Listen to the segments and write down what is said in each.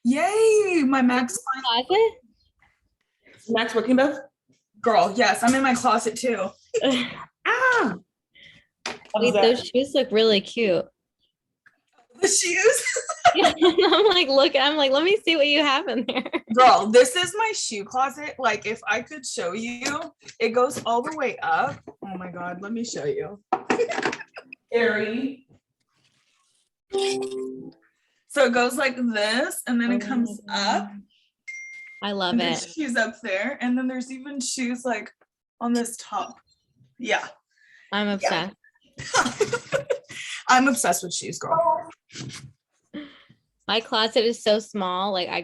Yay! My Max Closet? Max working Beth? girl. Yes, I'm in my closet too. Ah! Wait, those shoes look really cute. The shoes. Yeah, I'm like, let me see what you have in there. Girl, this is my shoe closet. Like, if I could show you, it goes all the way up. Oh my God, let me show you. Airy. So it goes like this, and then it comes up. I love And it. there's shoes up there, and then there's even shoes like on this top. Yeah. I'm obsessed. I'm obsessed with shoes, girl. My closet is so small. Like I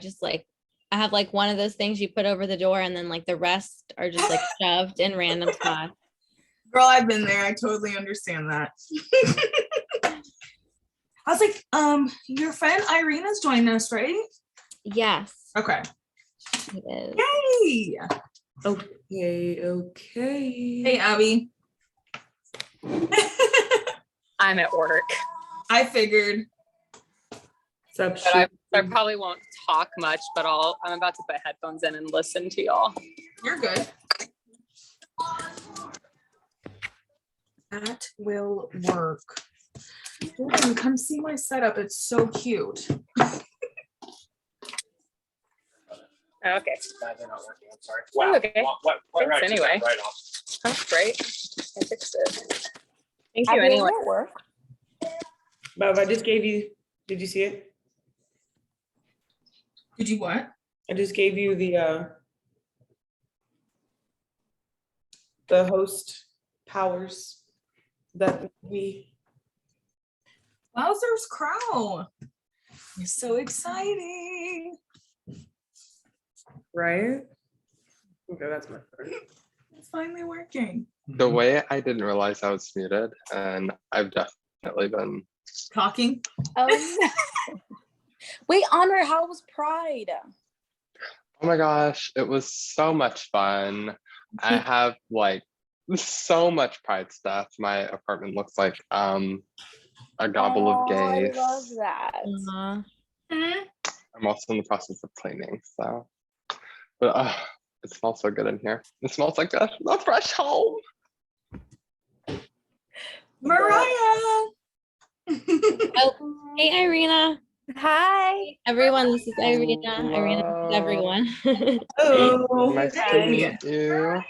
have like one of those things you put over the door, and then like the rest are just like shoved in random spots. Girl, I've been there. I totally understand that. I was like, your friend Irina's joining us, right? Yes. Okay. It is. Yay! Okay. Hey, Abby. I'm at work. I figured. What's But up, I probably won't talk much, but I'm about to put headphones in and listen to y'all. You're good. That will work. Jordan, come see my setup. It's so cute. Okay. They're not working. I'm sorry. Wow. Okay. What Thanks anyway. right off. That's great. I fixed it. Thank you anyway. Bob, I just gave you, did you see it? Did you what? I just gave you the host powers that we. Wowzer's Crow. It's so exciting. Right? Okay, that's my turn. It's finally working. The way I didn't realize I was muted, and I've definitely been. Talking. Oh, no. Wait, Honor, how was Pride? Oh my gosh, it was so much fun. I have like so much Pride stuff. My apartment looks like a gobble of gays. I love that. I'm also in the process of cleaning, so. But it smells so good in here. It smells like a fresh home. Mariah. Oh, hey, Irina. Hi. Everyone, this is Irina. Irina, this is everyone. Oh, Nice to meet you.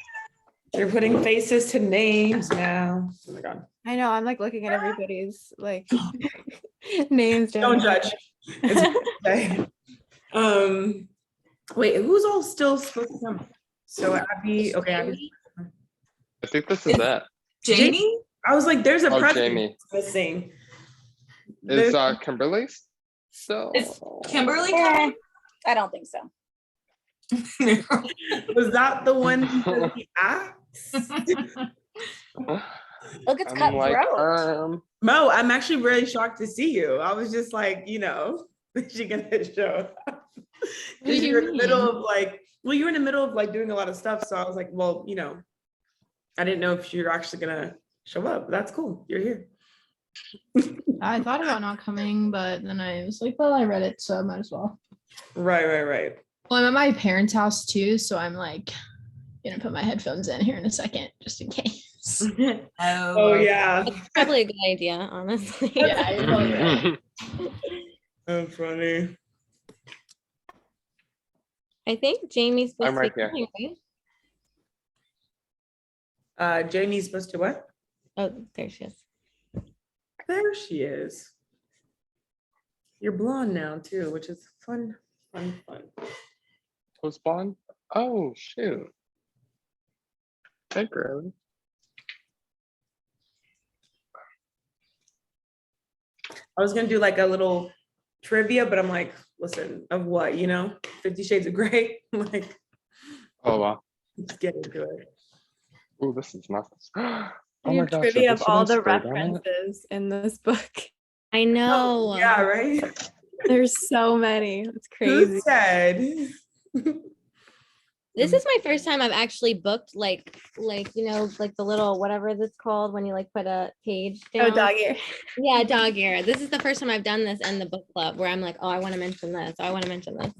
They're putting faces to names now. Oh my God. I know. I'm like looking at everybody's like names. Don't judge. It's okay. Wait, who's all still supposed to come? So Abby, okay, Abby. I think this is it. Jamie? I was like, there's a president Jamie. missing. Is Kimberly still? Is Kimberly coming? I don't think so. Was that the one who does the axe? Look, it's I'm cutthroat. Mo, I'm actually really shocked to see you. I was just like, is she gonna show up? Because you're in the middle of you were in the middle of doing a lot of stuff. So I was like, well, I didn't know if you're actually gonna show up. That's cool. You're here. I thought about not coming, but then I was like, well, I read it, so I might as well. Right. Well, I'm at my parents' house too, so I'm like gonna put my headphones in here in a second, just in case. Oh yeah. That's probably a good idea, honestly. Yeah, you're probably right. Oh, funny. I think Jamie's supposed I'm to right be here. coming, right? Jamie's supposed to what? Oh, there she is. There she is. You're blonde now too, which is fun. Was blonde? Oh shoot. Thank you. I was gonna do like a little trivia, but I'm like, listen, of what, 50 Shades of Grey? Like, Oh wow. let's get into it. Oh, this is nice. Oh You my have gosh, trivia is of this all what I the sprayed on it? references in this book. I know. Yeah, right? There's so many. It's Who crazy. said? This is my first time I've actually booked like like the little whatever that's called when you like put a page down. Oh, dog ear. Yeah, dog ear. This is the first time I've done this in the book club where I'm like, oh, I want to mention this. I want to mention this.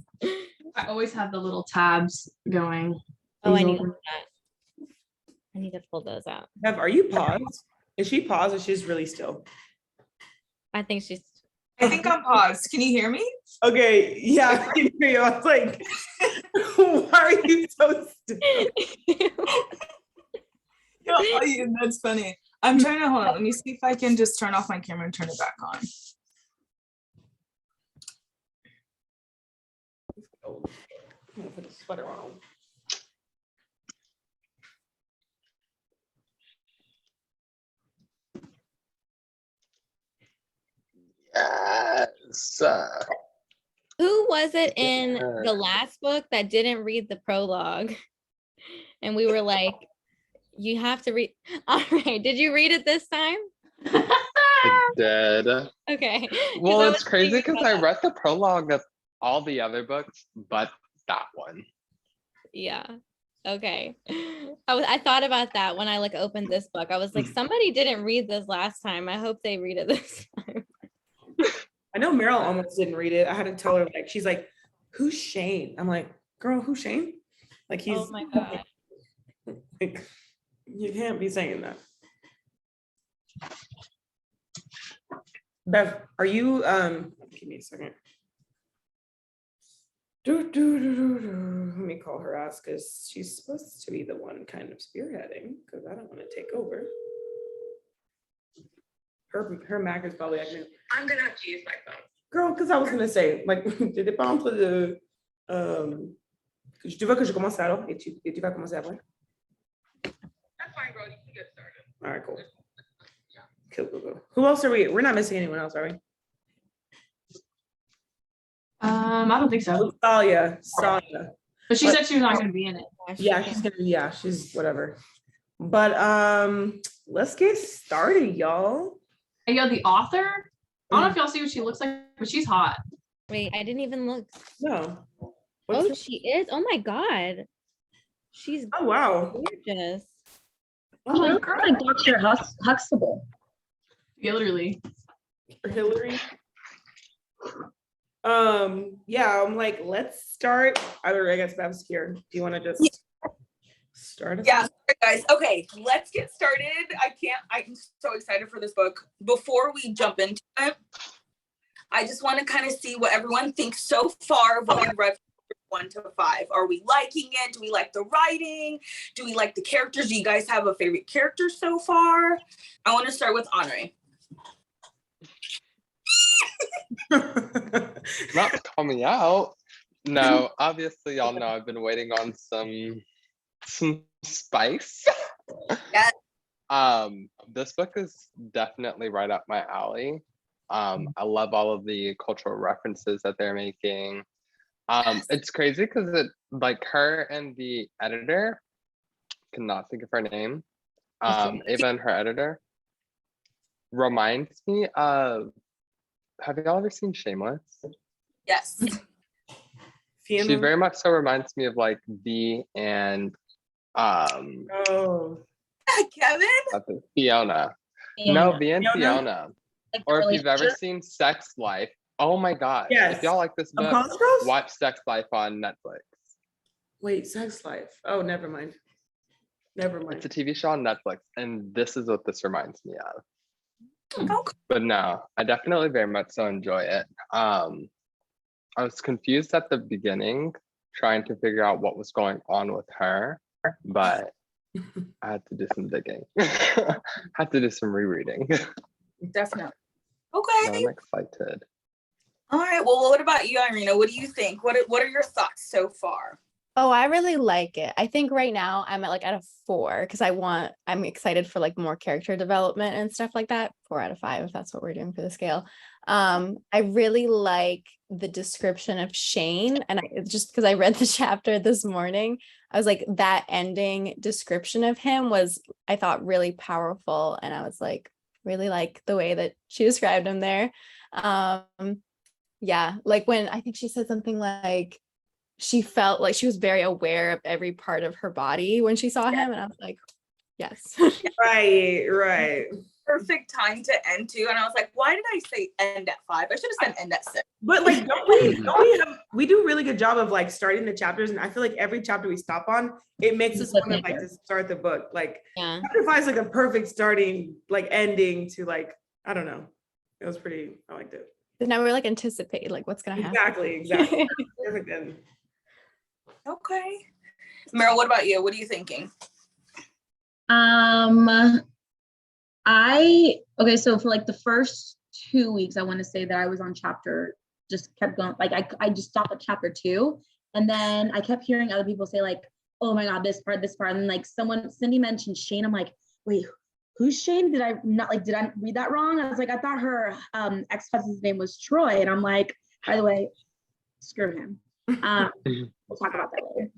I always have the little tabs going. Oh, I need to do that. I need to pull those out. Bev, are you paused? Is she paused or she's really still? I think she's I think I'm paused. Can you hear me? Okay, yeah, I can hear you. I was like, why are you so still? That's funny. I'm trying to hold on. Let me see if I can just turn off my camera and turn it back on. I'm gonna put a sweater on. Yes. Who was it in her. the last book that didn't read the prologue? And we were like, you have to read. All right. Did you read it this time? I did. Okay. 'Cause Well, I it's was crazy thinking because I about that. read the prologue of all the other books, but that one. Yeah. Okay. I thought about that when I like opened this book. I was like, somebody didn't read this last time. I hope they read it this time. I know Meryl almost didn't read it. I had to tell her, like, she's like, who's Shane? I'm like, girl, who's Shane? Like, he's Oh my God. like, you can't be saying that. Bev, are you give me a second. Let me call her, ask, because she's supposed to be the one kind of spearheading, because I don't want to take over. Her Mac is probably acting. I'm gonna have to use my phone. Girl, because I was gonna say, like, t'étais pas entre de tu veux que je commence alors et tu vas commencer après? That's fine, bro. You can get started. All right, cool. Cool. Who else are we? We're not missing anyone else, are we? I don't think so. Salia. But she said she was not going to be in it. Yeah, she's whatever. But let's get started, y'all. Hey, yo, the author. I don't know if y'all see what she looks like, but she's hot. Wait, I didn't even look. No. Oh, she is. Oh my God. She's Oh wow. gorgeous. Oh my Looks like Dr. Huxtable. Literally. Hillary. Yeah, I'm like, let's start. Either I guess Bev's here. Do you want to just start us? Yeah, sorry, guys. Okay, let's get started. I'm so excited for this book. Before we jump into it, I just want to kind of see what everyone thinks so far of what we read from 1 to 5. Are we liking it? Do we like the writing? Do we like the characters? Do you guys have a favorite character so far? I want to start with Henri. Not to call me out. No, obviously y'all know I've been waiting on some spice. Yes. This book is definitely right up my alley. I love all of the cultural references that they're making. It's crazy because it like her and the editor, cannot think of her name. Eva and her editor reminds me of, have y'all ever seen Shameless? Yes. She very much so reminds me of like V and Oh. Kevin? Fiona. No, V and Fiona. Or if you've ever seen Sex Life, oh my gosh. Yes. If y'all like this book, College Girls? watch Sex Life on Netflix. Wait, Sex Life. Oh, never mind. It's a TV show on Netflix, and this is what this reminds me of. Okay. But no, I definitely very much so enjoy it. I was confused at the beginning, trying to figure out what was going on with her, but I had to do some digging. Had to do some rereading. Definitely. But Okay. I'm excited. All right. Well, what about you, Irina? What do you think? What are your thoughts so far? Oh, I really like it. I think right now I'm at a 4 because I'm excited for like more character development and stuff like that. 4 out of 5, if that's what we're doing for the scale. I really like the description of Shane, and just because I read the chapter this morning, I was like, that ending description of him was, I thought, really powerful, and I was like, really like the way that she described him there. Yeah, like when I think she said something like, she felt like she was very aware of every part of her body when she saw him, and I was like, yes. Right. Perfect time to end too. And I was like, why did I say end at 5? I should have said end at 6. But like, we do a really good job of like starting the chapters, and I feel like every chapter we stop on, it makes us want to like to start the book. Like chapter 5 is like a perfect starting, like ending to like, I don't know. It was pretty, I liked it. But now we're like anticipating like what's gonna happen. Exactly. Perfect end. Okay. Meryl, what about you? What are you thinking? So for like the first 2 weeks, I want to say that I was on chapter, just kept going. Like I just stopped at chapter 2, and then I kept hearing other people say like, oh my God, this part. And then like Cindy mentioned Shane. I'm like, wait, who's Shane? Did I read that wrong? I was like, I thought her ex-husband's name was Troy. And I'm like, by the way, screw him. We'll talk about that later.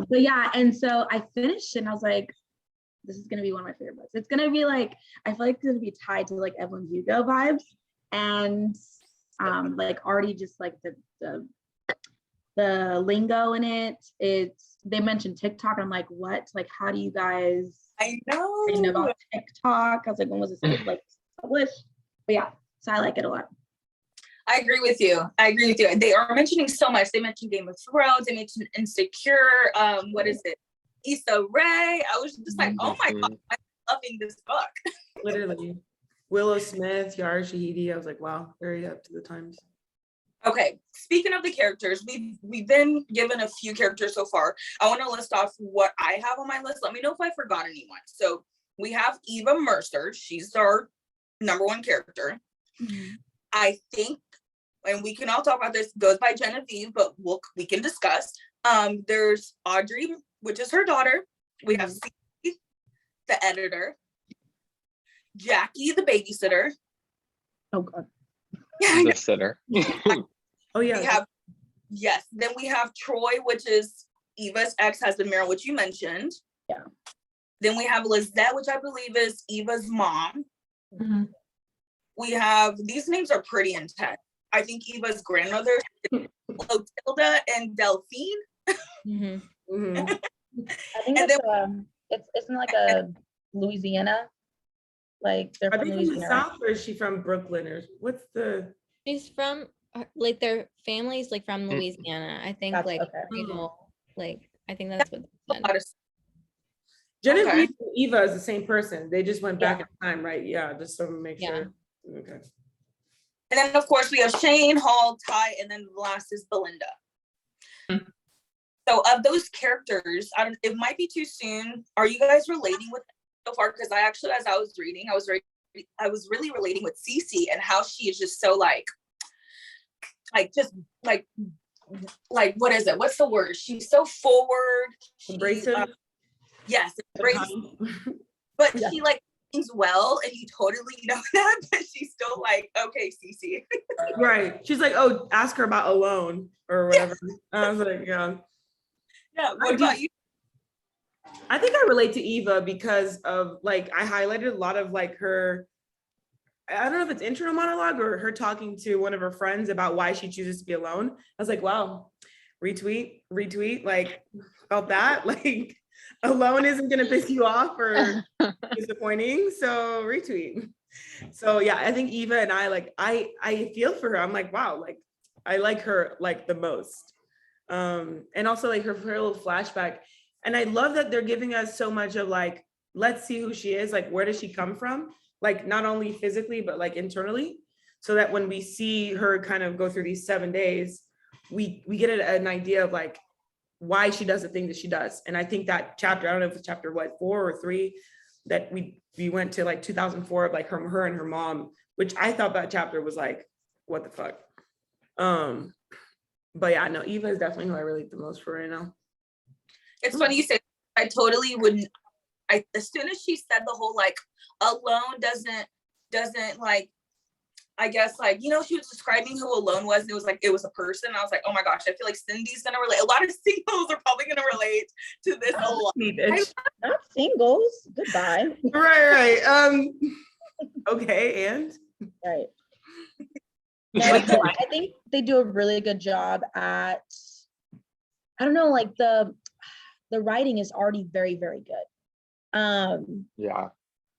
But yeah, and so I finished and I was like, this is gonna be one of my favorite books. It's gonna be like, I feel like it's gonna be tied to like Evelyn Hugo vibes, and like already just like the lingo in it. They mentioned TikTok. I'm like, what? Like, how do you guys? I know about TikTok. I was like, when was this like published? But yeah, so I like it a lot. I agree with you. They are mentioning so much. They mentioned Game of Thrones. They mentioned Insecure. What is it? Issa Rae. I was just like, oh my God, I'm loving this book. Literally. Willow Smith, Yara Shahidi. I was like, wow, very up to the times. Okay, speaking of the characters, we've been given a few characters so far. I want to list off what I have on my list. Let me know if I forgot anyone. So we have Eva Mercer. She's our number 1 character. Mm-hmm. I think, and we can all talk about this, goes by Genevieve, but we can discuss. There's Audrey, which is her daughter. We have C, the editor. Jackie, the babysitter. Oh God. The sitter. Oh yeah. Then we have Troy, which is Eva's ex-husband, Meryl, which you mentioned. Yeah. Then we have Lizette, which I believe is Eva's mom. Mm-hmm. We have, these names are pretty intense. I think Eva's grandmother is Clotilda and Delphine. Mm-hmm. Mm-hmm. I think it's isn't like a Louisiana. Like they're from Louisiana. From the South, or is she from Brooklyn, or what's the? She's from like their family's like from Louisiana. I think like I think that's what they said. Genevieve and Eva is the same person. They just went back in time, right? Yeah, just so make sure. Okay. And then of course we have Shane, Hall, Ty, and then the last is Belinda. Mm-hmm. So of those characters, it might be too soon. Are you guys relating with them so far? Because I actually, as I was reading, I was really relating with Cece and how she is just so like what is it? What's the word? She's so forward. Abrasive. Yes, but she like things well, and you totally know that, but she's still like, okay, Cece. Right. She's like, oh, ask her about Alone or whatever. I was like, yeah. Yeah. What about you? I think I relate to Eva because of like, I highlighted a lot of like her, I don't know if it's internal monologue or her talking to one of her friends about why she chooses to be alone. I was like, wow, retweet, like about that. Like, alone isn't gonna piss you off or disappointing, so retweet. So yeah, I think Eva and I feel for her. I'm like, wow, like I like her like the most. And also like her little flashback. And I love that they're giving us so much of like, let's see who she is, like where does she come from? Like not only physically, but like internally. So that when we see her kind of go through these 7 days, we get an idea of like why she does the thing that she does. And I think that chapter, I don't know if it's chapter 4 or 3, that we went to like 2004 of like her and her mom, which I thought that chapter was like, what the fuck? But yeah, no, Eva is definitely who I relate the most for right now. It's funny you say, I totally wouldn't, as soon as she said the whole like alone doesn't like, I guess like, you know, she was describing who alone was, and it was like, it was a person. I was like, oh my gosh, I feel like Cindy's gonna relate. A lot of singles are probably gonna relate to this a lot. Not singles, goodbye. Right. Okay, and? Right. No, I think they do a really good job at I don't know, like the writing is already very, very good. Yeah.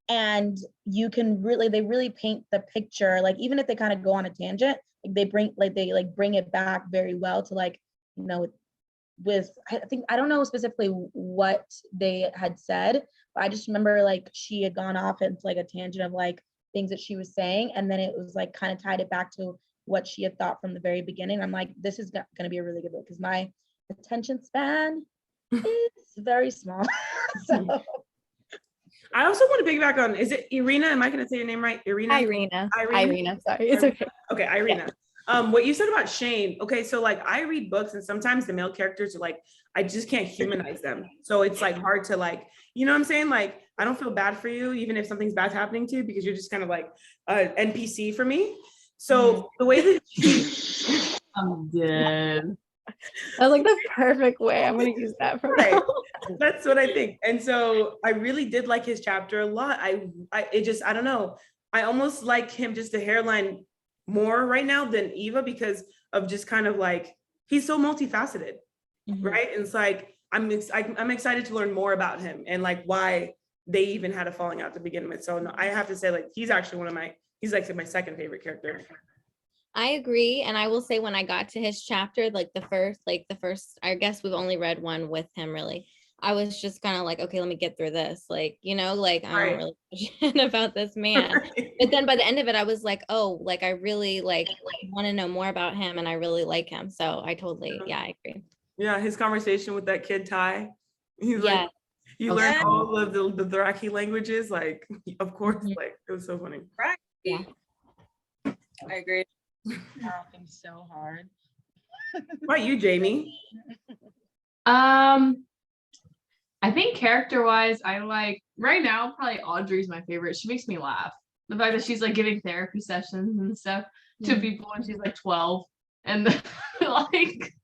And they really paint the picture, like even if they kind of go on a tangent, like they bring it back very well to like, you know, with I think I don't know specifically what they had said, but I just remember like she had gone off into like a tangent of like things that she was saying, and then it was like kind of tied it back to what she had thought from the very beginning. I'm like, this is going to be a really good book because my attention span is very small. So I also want to piggyback on, is it Irina? Am I going to say your name right? Irina, sorry, it's okay. Okay, Irina. What you said about Shane. Okay, so like I read books and sometimes the male characters are like, I just can't humanize them. So it's like hard to like, you know what I'm saying? Like, I don't feel bad for you, even if something's bad happening to you, because you're just kind of like NPC for me. So the way that I'm dead. That's like the perfect way. I'm gonna use that from right. now. That's what I think. And so I really did like his chapter a lot. I don't know. I almost like him just a hairline more right now than Eva because of just kind of like, he's so multifaceted, right? And it's like, I'm excited to learn more about him and like why they even had a falling out to begin with. So no, I have to say like, he's actually he's like my second favorite character. I agree. And I will say when I got to his chapter, like the first, I guess we've only read one with him really. I was just kind of like, okay, let me get through this. Like, you know, like I don't really give a shit about this man. But then by the end of it, I was like, oh, like I really like want to know more about him and I really like him. So I totally, I agree. Yeah, his conversation with that kid Ty. He's like, you learn all of the Dothraki languages, like of course, like it was so funny. Right. Yeah. I agree. Laughing so hard. What about you, Jamie? I think character-wise, I like right now probably Audrey's my favorite. She makes me laugh. The fact that she's like giving therapy sessions and stuff to people when she's like 12, and like,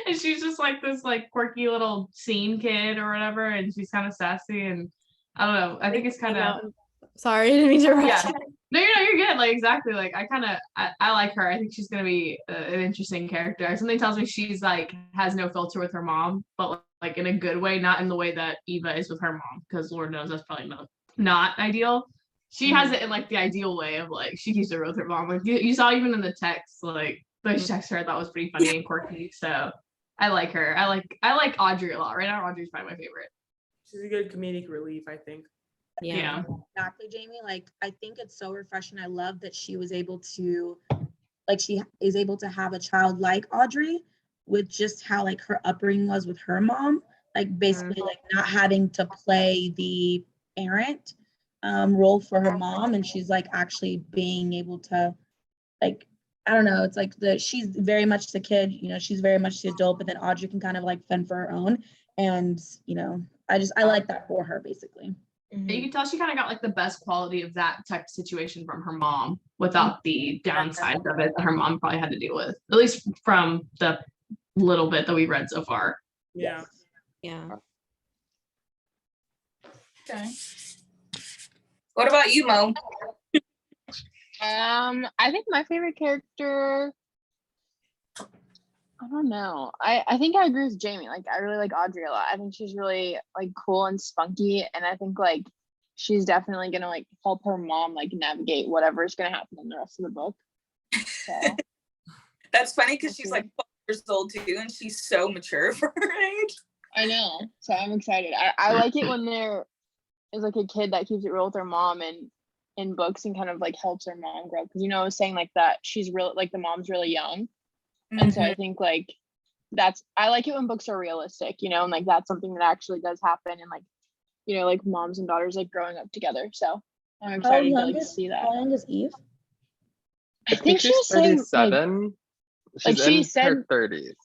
and she's just like this like quirky little scene kid or whatever, and she's kind of sassy, and I don't know. I think it's kind of. Sorry, I didn't mean to rush. Yeah. No, you're good. Like exactly. Like I like her. I think she's gonna be an interesting character. Something tells me she's like has no filter with her mom, but like in a good way, not in the way that Eva is with her mom, because Lord knows that's probably not ideal. She has it in like the ideal way of like she keeps it real with her mom. Like you saw even in the text, like those texts I thought was pretty funny and quirky. So I like her. I like Audrey a lot. Right now, Audrey's probably my favorite. She's a good comedic relief, I think. Yeah. Exactly, Jamie. Like, I think it's so refreshing. I love that she was able to, like, she is able to have a child like Audrey with just how, like, her upbringing was with her mom. Like, basically, like, not having to play the parent role for her mom. And she's, like, actually being able to, like, I don't know. It's like she's very much the kid, you know, she's very much the adult, but then Audrey can kind of, like, fend for her own. And, you know, I like that for her, basically. You can tell she kind of got like the best quality of that type of situation from her mom without the downsides of it that her mom probably had to deal with, at least from the little bit that we read so far. Yeah. Okay. What about you, Mo? I think my favorite character, I don't know. I think I agree with Jamie. Like, I really like Audrey a lot. I think she's really like cool and spunky, and I think like she's definitely gonna like help her mom like navigate whatever's gonna happen in the rest of the book. So. That's funny because she's like 12 years old too, and she's so mature for her age. I know. So I'm excited. I like it when there is like a kid that keeps it real with their mom and in books and kind of like helps her mom grow. Because I was saying like that she's real, like the mom's really young. And so I think like I like it when books are realistic, and like that's something that actually does happen, and like, like moms and daughters like growing up together. So I'm excited to like see that. How young is Eve? I think she was 37. Like she in said her 30s.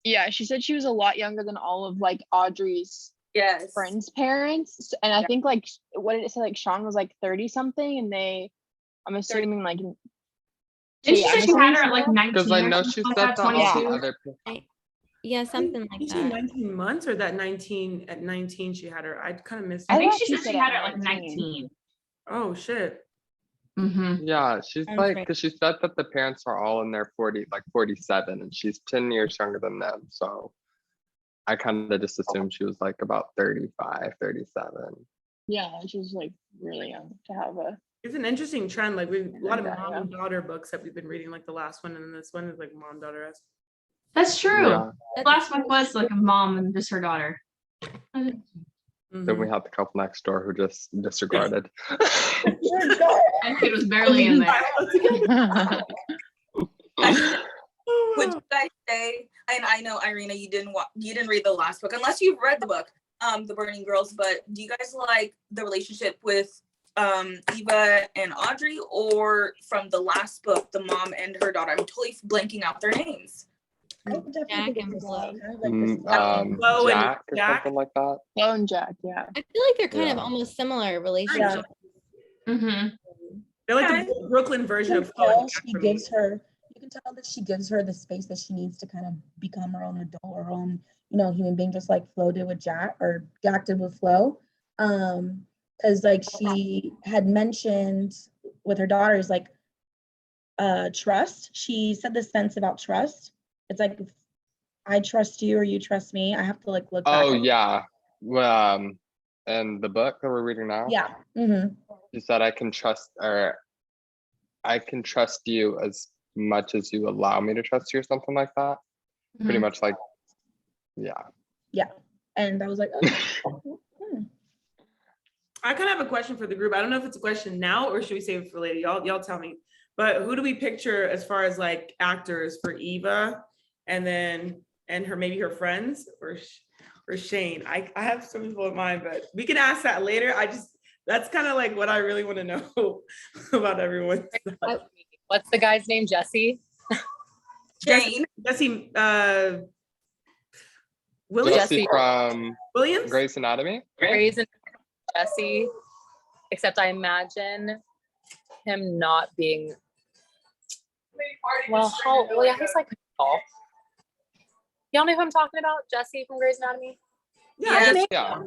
Yeah, she said she was a lot younger than all of like Audrey's friends' parents. And I think like what did it say? Like Sean was like 30 something, and I'm assuming like. Did she say she had her at like 19? Because I know she said that all the other people. Yeah, something like that. 19 months or that 19 at 19 she had her. I kind of missed. I think she said she had her at like 19. Oh shit. Yeah, she's like, because she said that the parents are all in their 40, like 47, and she's 10 years younger than them. So I kind of just assumed she was like about 35, 37. Yeah, she was like really young to have a. It's an interesting trend. Like a lot of Yeah. mom and daughter books that we've been reading, like the last one, and then this one is like mom daughter. That's true. Yeah. Last book was like a mom and just her daughter. Then we had the couple next door who just disregarded. And kid was barely in there. Would you guys say, and I know Irina, you didn't read the last book unless you've read the book, The Burning Girls, but do you guys like the relationship with Eva and Audrey, or from the last book, the mom and her daughter? I'm totally blanking out their names. Jack and Flo. Jack or something like that. Flo and Jack, yeah. I feel like they're kind of almost similar relationship. Mm-hmm. They're like the Brooklyn version of Flo. You can tell that she gives her the space that she needs to kind of become her own adult, her own, human being, just like Flo did with Jack, or Jack did with Flo. Because like she had mentioned with her daughters, like trust. She said this sense about trust. It's like, if I trust you or you trust me, I have to like look back. Oh yeah. And the book that we're reading now. Yeah. Mm-hmm. Is that I can trust you as much as you allow me to trust you, or something like that. Mm-hmm. Pretty much like, yeah. Yeah. And I was like, okay. I kind of have a question for the group. I don't know if it's a question now or should we save it for later. Y'all tell me. But who do we picture as far as like actors for Eva, and her maybe her friends, or Shane? I have some people in mind, but we can ask that later. That's kind of like what I really want to know about everyone. What's the guy's name? Jesse? Jane. Jesse. Jesse from Williams? Grey's Anatomy. Grey's Anatomy. Jesse. Except I imagine him not being. Well, yeah, he's like tall. Y'all know who I'm talking about? Jesse from Grey's Anatomy. Yeah.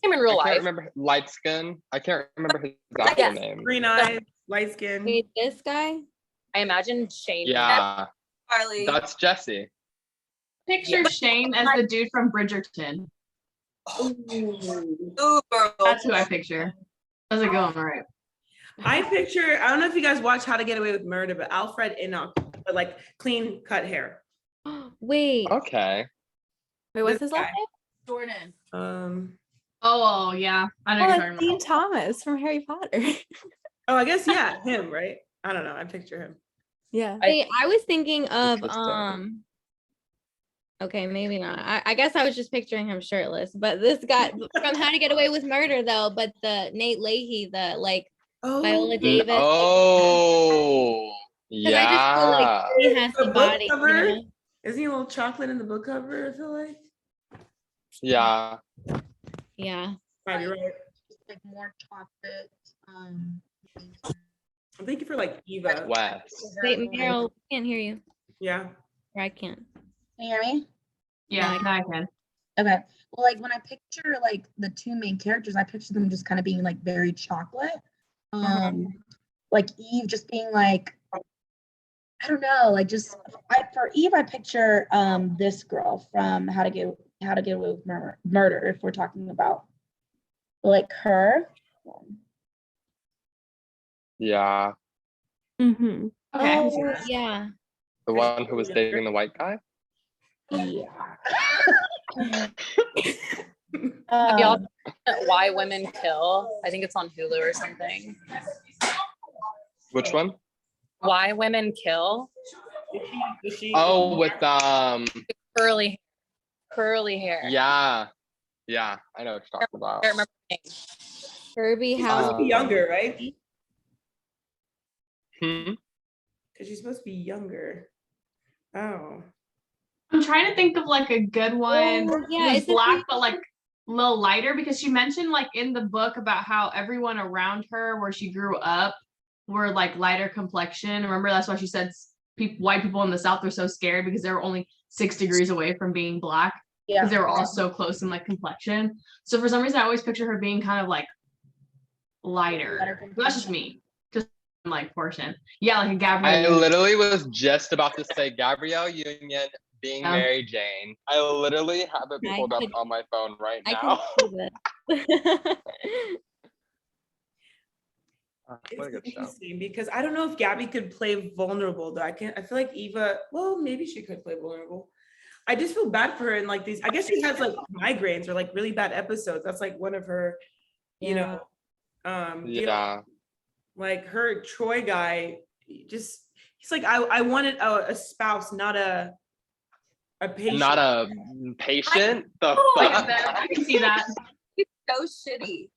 Him in real life. I can't remember light skin. I can't remember his actual name. Green eyes, light skin. Wait, this guy? I imagine Shane. Yeah. Charlie. That's Jesse. Picture Shane as the dude from Bridgerton. Ooh, girl. That's who I picture. How's it going? All right. I don't know if you guys watch How to Get Away with Murder, but Alfred Enoch, but like clean cut hair. Wait. Okay. Wait, what's his last Jordan. name? Oh yeah, I know. You're talking Dean about. Thomas from Harry Potter. Oh, I guess yeah, him, right? I don't know. I picture him. Yeah. Wait, I was thinking of Interesting. okay, maybe not. I guess I was just picturing him shirtless, but this guy from How to Get Away with Murder though, but the Nate Leahy, the like Viola Davis. Oh, I just feel like yeah. he has the book body. cover? Isn't he a little chocolate in the book cover? I feel like. Yeah. Yeah. Might be right. Like more chocolate. Thank you for like Eva. West. Wait, Meryl, we can't hear you. Yeah. Or I can't. Can you hear me? Yeah, I can. Okay. Well, like when I picture like the two main characters, I picture them just kind of being like very chocolate. Like Eve just being like, I don't know, like just for Eve, I picture this girl from How to Get Away with Murder, if we're talking about like her. Yeah. Mm-hmm. Okay. Oh, yeah. The one who was dating the white guy. Yeah. Have y'all seen Why Women Kill? I think it's on Hulu or something. Which one? Why Women Kill? Oh, with Curly hair. Yeah. Yeah, I know what you're talking about. I can't remember the name. Herbie She's supposed to be younger, right? Because she's supposed to be younger. Oh. I'm trying to think of like a good one. Oh, yeah, Who's it's a black pretty- but like a little lighter, because she mentioned like in the book about how everyone around her where she grew up were like lighter complexion. Remember, that's why she said white people in the South were so scared because they were only 6 degrees away from being black. Yeah. Because they were all so close in like complexion. So for some reason, I always picture her being kind of like lighter. That's just me. Just like portion. Yeah, like a Gabrielle. I literally was just about to say Gabrielle Union, being Yeah. Mary Jane. I literally have it I pulled up could- on my phone right I now. can see this. What a good It's show. interesting because I don't know if Gabby could play vulnerable though. I feel like Eva, well, maybe she could play vulnerable. I just feel bad for her in like these, I guess she has like migraines or like really bad episodes. That's like one of her, you know, deal. Yeah. Like her Troy guy, he's like, I wanted a spouse, not a patient. Not a patient. The I fuck? get that. I can see that. So shitty.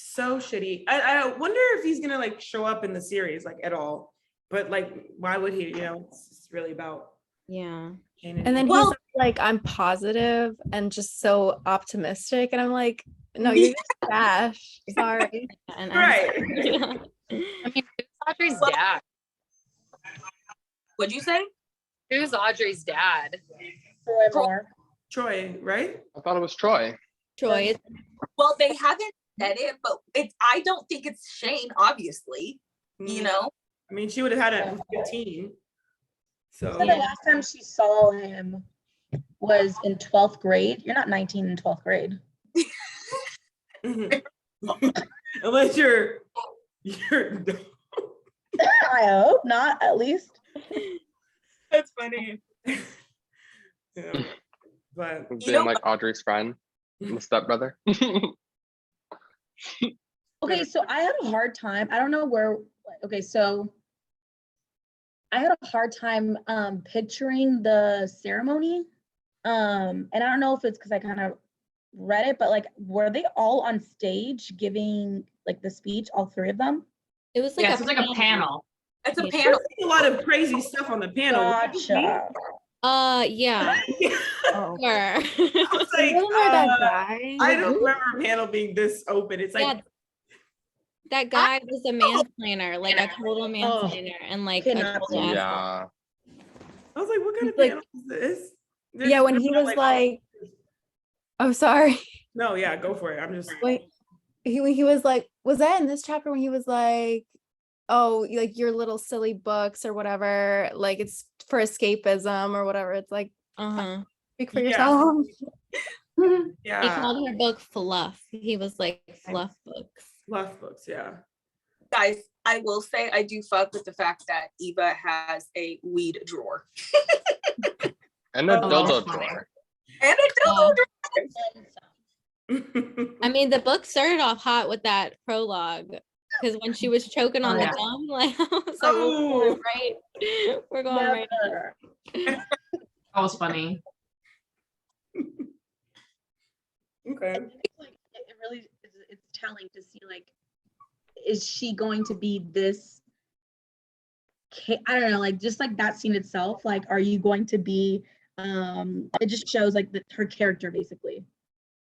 So shitty. I wonder if he's gonna like show up in the series like at all. But like, why would he? You know, it's really about Yeah. Jane And then Eve. he's like, I'm positive and just so optimistic. And I'm like, no, you're just trash. Sorry. And Right. yeah. I mean, who's Audrey's dad? What'd you say? Who's Audrey's dad? Troy, right? I thought it was Troy. Troy. Well, they haven't said it, but I don't think it's Shane, obviously. You know? I mean, she would have had it at 15. So The last time she saw him was in 12th grade. You're not 19 in 12th grade. unless you're I hope not, at least. that's funny. Yeah. But Being like Audrey's friend, the stepbrother. Okay, so I had a hard time. I don't know where. Okay, so I had a hard time picturing the ceremony. And I don't know if it's because I kind of read it, but like, were they all on stage giving like the speech, all three of them? It was like Yes, it's like a panel. It's a Yeah. panel. a lot of crazy stuff on the panel. Gotcha. Yeah. Oh. Sure. I was like, Remember that guy? I don't remember a panel being this open. It's like, Yeah. That guy was a mansplainer, like a total mansplainer, and like a Cannot total see. Yeah. I was like, what kind of Like- panel is this? Yeah, when he was like, oh, sorry. no, yeah, go for it. I'm just Wait, he was like, was that in this chapter when he was like, oh, like your little silly books or whatever, like it's for escapism or whatever. It's like, speak for Yeah. yourself. He yeah, called her book fluff. He was like fluff books. love books, yeah. Guys, I will say I do fuck with the fact that Eva has a weed drawer. And a Oh, dildo funny. drawer. And a dildo drawer. I mean, the book started off hot with that prologue because when she was choking on Oh, the yeah. gum, like I was like, Oh. we're going right. Never. That was funny. Okay. Like, it really is, it's telling to see like, is she going to be this? I don't know, like just like that scene itself. Like, are you going to be? It just shows like her character basically.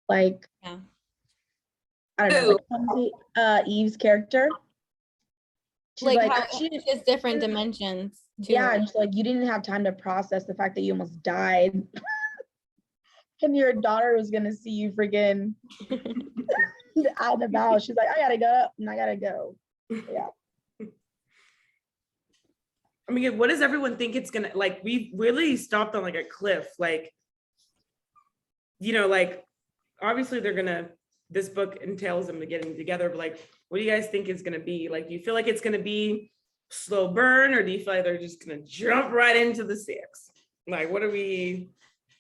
Like, Yeah. I don't know, like Eve's character. She's Like how she, there's different dimensions. To yeah, her. and like you didn't have time to process the fact that you almost died. And your daughter was gonna see you freaking out and about. She's like, I gotta go and I gotta go. Yeah. I mean, what does everyone think it's gonna like? We really stopped on like a cliff, like, you know, like obviously this book entails them getting together, but like, what do you guys think it's gonna be? Like, do you feel like it's gonna be slow burn, or do you feel like they're just gonna jump right into the six? Like, what are we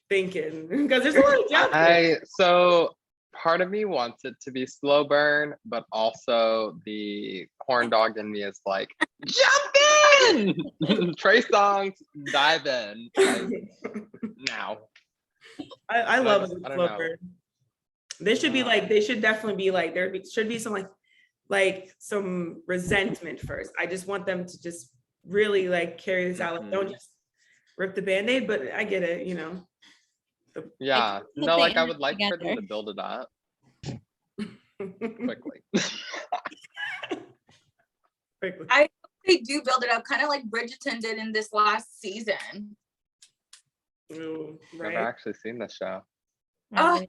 thinking? Because there's a lot of chapters. So part of me wants it to be slow burn, but also the corn dog in me is like, jump in! Trey Songz, dive in. Like, now. I love I don't slow know. burn. They should be like, they should definitely be like, should be some like some resentment first. I just want them to just really like carry this out. Like, don't just rip the Band-Aid, but I get it, you know. Yeah. hope No, they like I end would up like for them together. to build it up quickly. Quickly. They do build it up, kind of like Bridgerton did in this last season. Ooh, Never right. actually seen this show. Honore,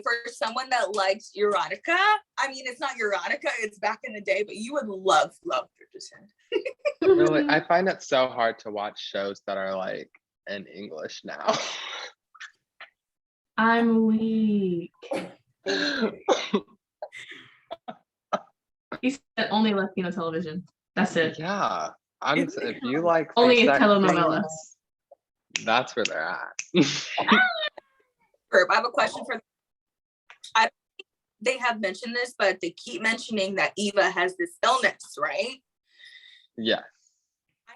for someone that likes erotica, I mean, it's not erotica, it's back in the day, but you would love Bridgerton. Really, I find it so hard to watch shows that are like in English now. I'm weak. He said only Latino television. That's it. Yeah. If you like Only sex telenovelas. scenes, that's where they're at. I have a question for. I don't think they have mentioned this, but they keep mentioning that Eva has this illness, right? Yes.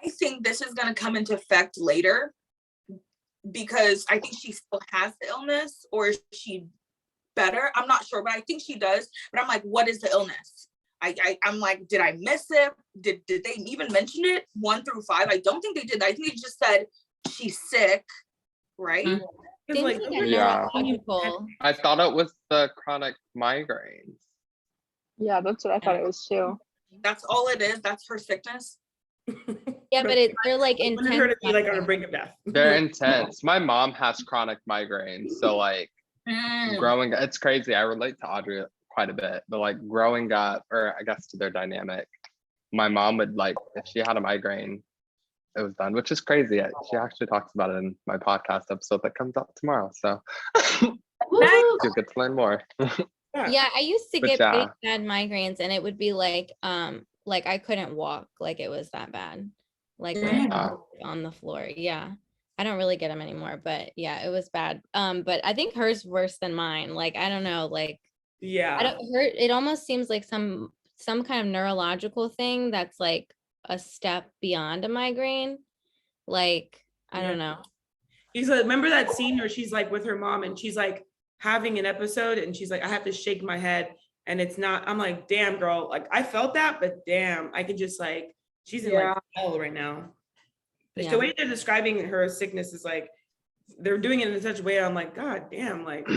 I think this is going to come into effect later because I think she still has the illness, or is she better? I'm not sure, but I think she does. But I'm like, what is the illness? I'm like, did I miss it? Did they even mention it? 1 through 5? I don't think they did. I think they just said she's sick, right? It's like, Yeah. neurological. I thought it was the chronic migraines. Yeah, that's what I thought it was too. That's all it is. That's her sickness. Yeah, but they're like I wanted her to intense. be like on the brink of death. They're intense. My mom has chronic migraines, so like growing, it's crazy. I relate to Audrey quite a bit, but like growing up, or I guess to their dynamic, my mom would like, if she had a migraine, it was done, which is crazy. She actually talks about it in my podcast episode that comes out tomorrow. So you'll get to learn more. Yeah, I used to But get yeah. pretty bad migraines, and it would be like I couldn't walk, like it was that bad, like on the floor. Yeah, I don't really get them anymore, but yeah, it was bad. But I think hers worse than mine. Like I don't know, like Yeah. I don't hurt. It almost seems like some kind of neurological thing that's like a step beyond a migraine. Like I don't know. He's like, remember that scene where she's like with her mom and she's like having an episode and she's like, I have to shake my head and it's not. I'm like, damn, girl. Like I felt that, but damn, I could just like, she's in like hell right now. Yeah. The way they're describing her sickness is like, they're doing it in such a way. I'm like, God damn, like,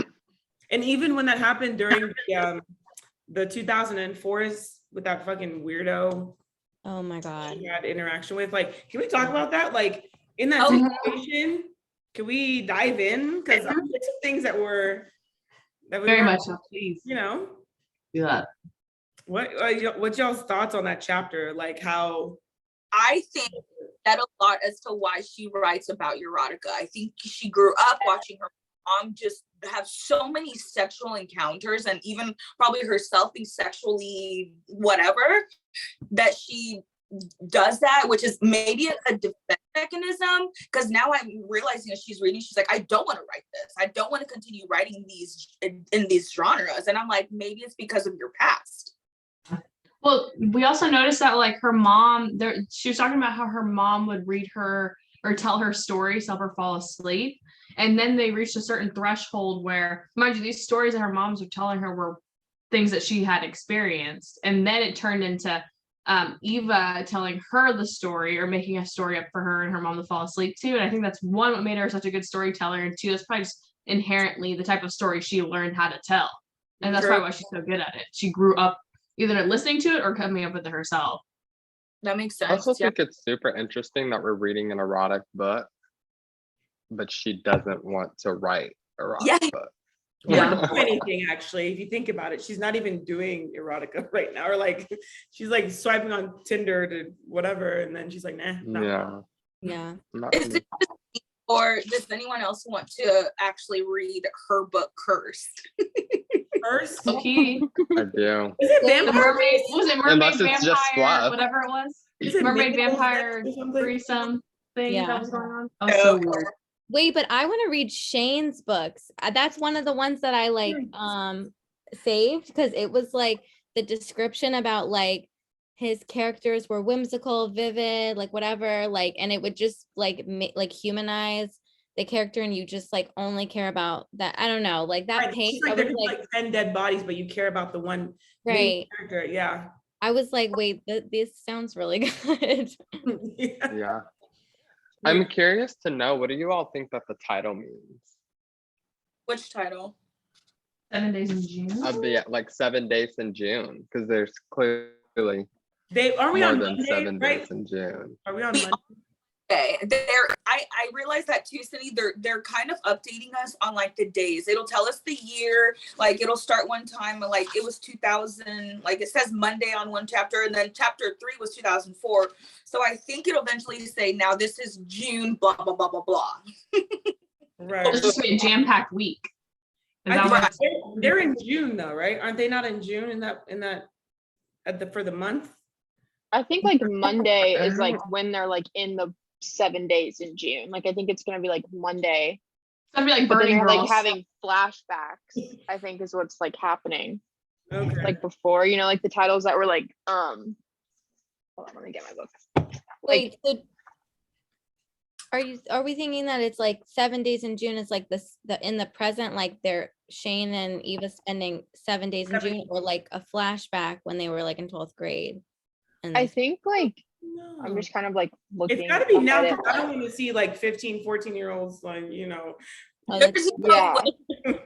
and even when that happened during the 2004s with that fucking weirdo. Oh my God. She had interaction with, like, can we talk about that? Like in that situation, can we dive in? Because there's some things that we Very much so, please. You know, Do that. What's y'all's thoughts on that chapter? Like how I think that a lot as to why she writes about erotica. I think she grew up watching her mom just have so many sexual encounters, and even probably herself being sexually whatever, that she does that, which is maybe a defense mechanism. Because now I'm realizing as she's reading, she's like, I don't want to write this. I don't want to continue writing these in these genres. And I'm like, maybe it's because of your past. Well, we also noticed that like her mom, she was talking about how her mom would read her or tell her stories, help her fall asleep. And then they reached a certain threshold where, mind you, these stories that her moms were telling her were things that she had experienced. And then it turned into Eva telling her the story or making a story up for her and her mom to fall asleep to. And I think that's one, what made her such a good storyteller. And two, that's probably just inherently the type of story she learned how to tell. And that's probably why she's so good at it. She grew up either listening to it or coming up with it herself. That makes sense. I also think it's super interesting that we're reading an erotic book, but she doesn't want to write erotic book. Yeah, anything actually. If you think about it, she's not even doing erotica right now, or like she's like swiping on Tinder to whatever, and then she's like, nah. Yeah. Is it just, or does anyone else want to actually read her book Cursed? Cursed? Okay. I do. Is it The mermaid? Was it mermaid Unless it's vampire? just fluff. Whatever it was. Is it Mermaid Nichols vampire or something? threesome thing Yeah. that was going on. Oh, so weird. Wait, but I want to read Shane's books. That's one of the ones that I like saved, because it was like the description about like his characters were whimsical, vivid, like whatever, like, and it would just like humanize the character, and you just like only care about that. I don't know, like that page. Like, there's like 10 dead bodies, but you care about the one main character. Yeah. I was like, wait, this sounds really good. Yeah. I'm curious to know, what do you all think that the title means? Which title? 7 Days in June. Of the like 7 days in June, because there's clearly Are we more on than Monday, 7 right? days in June. Are we on Monday? Okay. I realized that too, Cindy. They're kind of updating us on like the days. It'll tell us the year, like it'll start one time, like it was 2000, like it says Monday on one chapter, and then chapter 3 was 2004. So I think it'll eventually say now this is June, blah blah blah blah blah. Right. It's just gonna be a jam-packed week. Is that I what think they're in June though, right? Aren't they not in June for the month? I think like Monday is like when they're like in the 7 days in June. Like I think it's gonna be like Monday. it's gonna be like But then Burning they're Girls. like having flashbacks, I think is what's like happening. Okay. Like before, you know, like the titles that were like, hold on, let me get my book. Wait, so are we thinking that it's like 7 days in June is like the in the present, like they're Shane and Eva spending 7 days in June, or like a flashback when they were like in 12th grade? And I think like No. I'm just kind of like looking. It's got to be up now. at it. I don't want to see like 15, 14-year-olds like, oh, that's- There's no Yeah. way.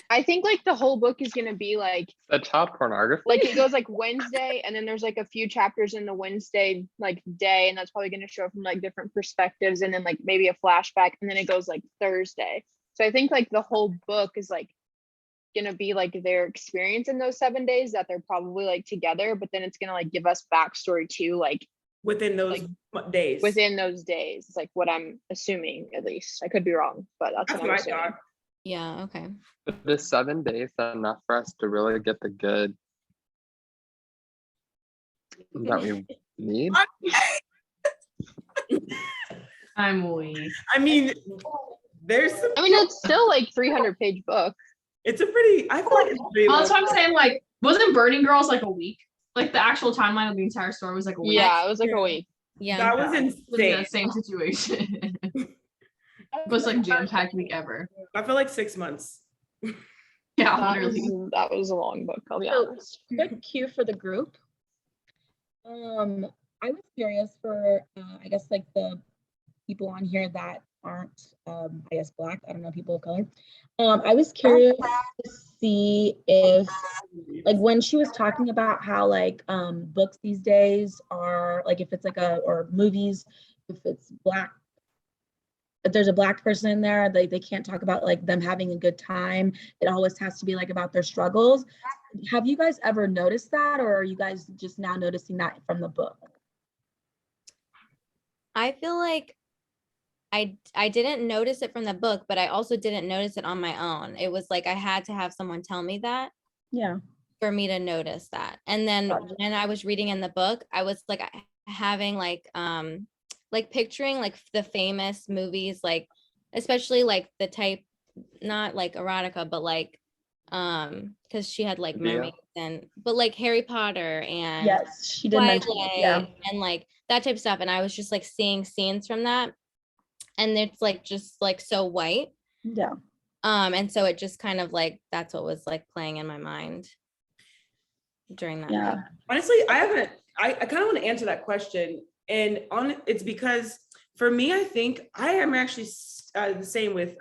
I think like the whole book is gonna be like The child pornography. like it goes like Wednesday, and then there's like a few chapters in the Wednesday like day, and that's probably gonna show from like different perspectives, and then like maybe a flashback, and then it goes like Thursday. So I think like the whole book is like gonna be like their experience in those 7 days that they're probably like together, but then it's gonna like give us backstory too, like within those days. within those days. It's like what I'm assuming, at least. I could be wrong, but that's That's what what I'm I assuming. thought. yeah, okay. This 7 days enough for us to really get the good that we need. I'm weak. I mean, there's some, I mean, it's still like 300-page book. it's a pretty, I feel like it's pretty Well, that's long. what I'm saying. Like, wasn't Burning Girls like a week? Like the actual timeline of the entire story was like a week. Yeah, it was like a week. Yeah. That was It was in insane. the same situation. Most like jam-packed week ever. I feel like 6 months. Yeah, That literally. was a long book, I'll be So, honest. quick cue for the group. I was curious for, I guess, like the people on here that aren't, I guess, Black. I don't know, people of color. I was curious to see if, like, when she was talking about how, like, books these days are, like, if it's like or movies, if it's Black, if there's a Black person in there, they can't talk about like them having a good time. It always has to be like about their struggles. Have you guys ever noticed that, or are you guys just now noticing that from the book? I feel like I didn't notice it from the book, but I also didn't notice it on my own. It was like I had to have someone tell me that Yeah. for me to notice that. And then Gotcha. when I was reading in the book, I was like having like picturing like the famous movies, like especially like the type, not like erotica, but like because she had like Yeah. mermaids but like Harry Potter and Yes, she did mention it. Yeah. Twilight and like that type of stuff. And I was just like seeing scenes from that. And it's like just like so white. Yeah. And so it just kind of like that's what was like playing in my mind during that. Yeah. Honestly, I kind of want to answer that question. And it's because for me, I think I am actually the same with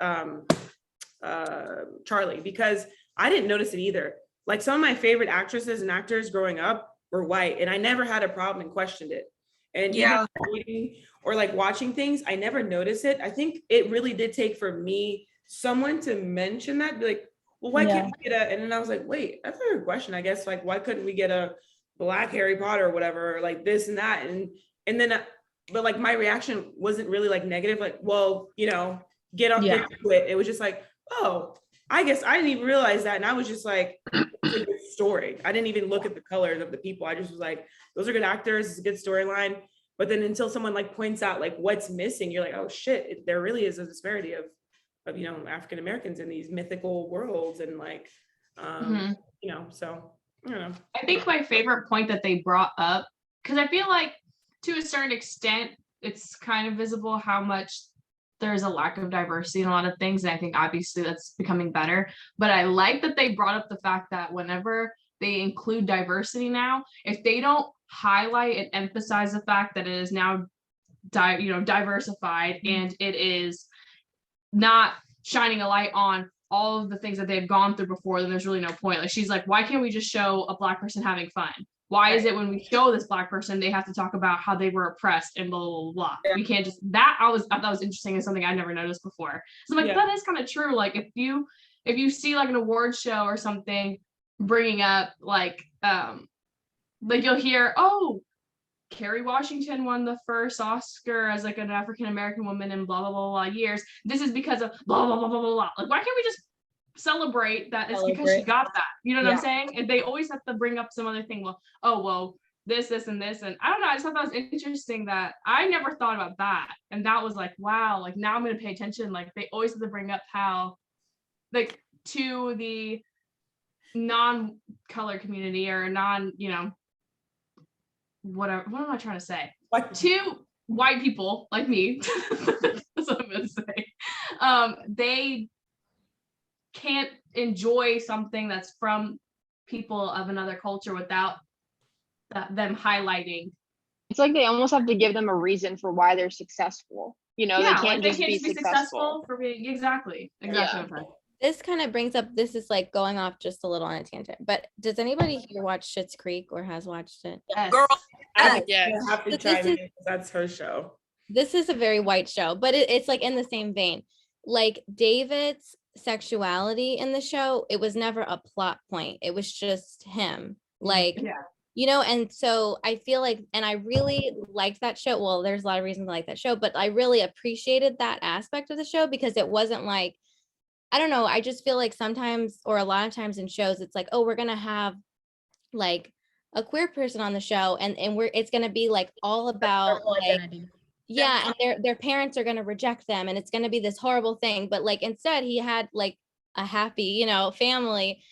Charlie, because I didn't notice it either. Like some of my favorite actresses and actors growing up were white, and I never had a problem and questioned it. And Yeah. even reading or like watching things, I never noticed it. I think it really did take for me someone to mention that, be like, well, why can't we get a, and then I was like, wait, that's a good question, I guess. Like, why couldn't we get a Black Harry Potter or whatever, or like this and that? And then, but like my reaction wasn't really like negative, like, well, get to it. It was just like, oh, I guess I didn't even realize that. And I was just like, it's a good story. I didn't even look at the colors of the people. I just was like, those are good actors. It's a good storyline. But then until someone like points out like what's missing, you're like, oh shit, there really is a disparity of African Americans in these mythical worlds, and like, so I don't know. I think my favorite point that they brought up, because I feel like to a certain extent, it's kind of visible how much there's a lack of diversity in a lot of things. And I think obviously that's becoming better. But I like that they brought up the fact that whenever they include diversity now, if they don't highlight and emphasize the fact that it is now diversified and it is not shining a light on all of the things that they've gone through before, then there's really no point. Like she's like, why can't we just show a Black person having fun? Why is it when we show this Black person, they have to talk about how they were oppressed and blah, blah, blah, blah. Yeah. We can't just, I thought that was interesting and something I never noticed before. So I'm like, that is kind of true. Like if you see like an award show or something bringing up like you'll hear, oh, Kerry Washington won the first Oscar as like an African-American woman in blah, blah, blah, blah years. This is because of blah, blah, blah, blah, blah, blah. Like, why can't we just celebrate that it's because she got that? You know what I'm saying? And they always have to bring up some other thing. Well, this, and this. And I don't know. I just thought that was interesting that I never thought about that. And that was like, wow, like now I'm going to pay attention. Like they always have to bring up how, like to the non-color community or non, whatever, what am I trying to say? To white people like me, that's what I'm gonna say. They can't enjoy something that's from people of another culture without them highlighting. It's like they almost have to give them a reason for why they're successful. They can't just be successful for being exactly. This kind of brings up, this is like going off just a little on a tangent, but does anybody here watch Schitt's Creek or has watched it? Yes. Girl, I have to chime in because that's her show. This is a very white show, but it's like in the same vein. Like David's sexuality in the show, it was never a plot point. It was just him. Like, and so I feel like, and I really liked that show. Well, there's a lot of reasons I like that show, but I really appreciated that aspect of the show because it wasn't like, I don't know, I just feel like sometimes, or a lot of times in shows, it's like, oh, we're going to have like a queer person on the show and it's going to be like all about like, and their parents are going to reject them and it's going to be this horrible thing. But like, instead he had like a happy, family,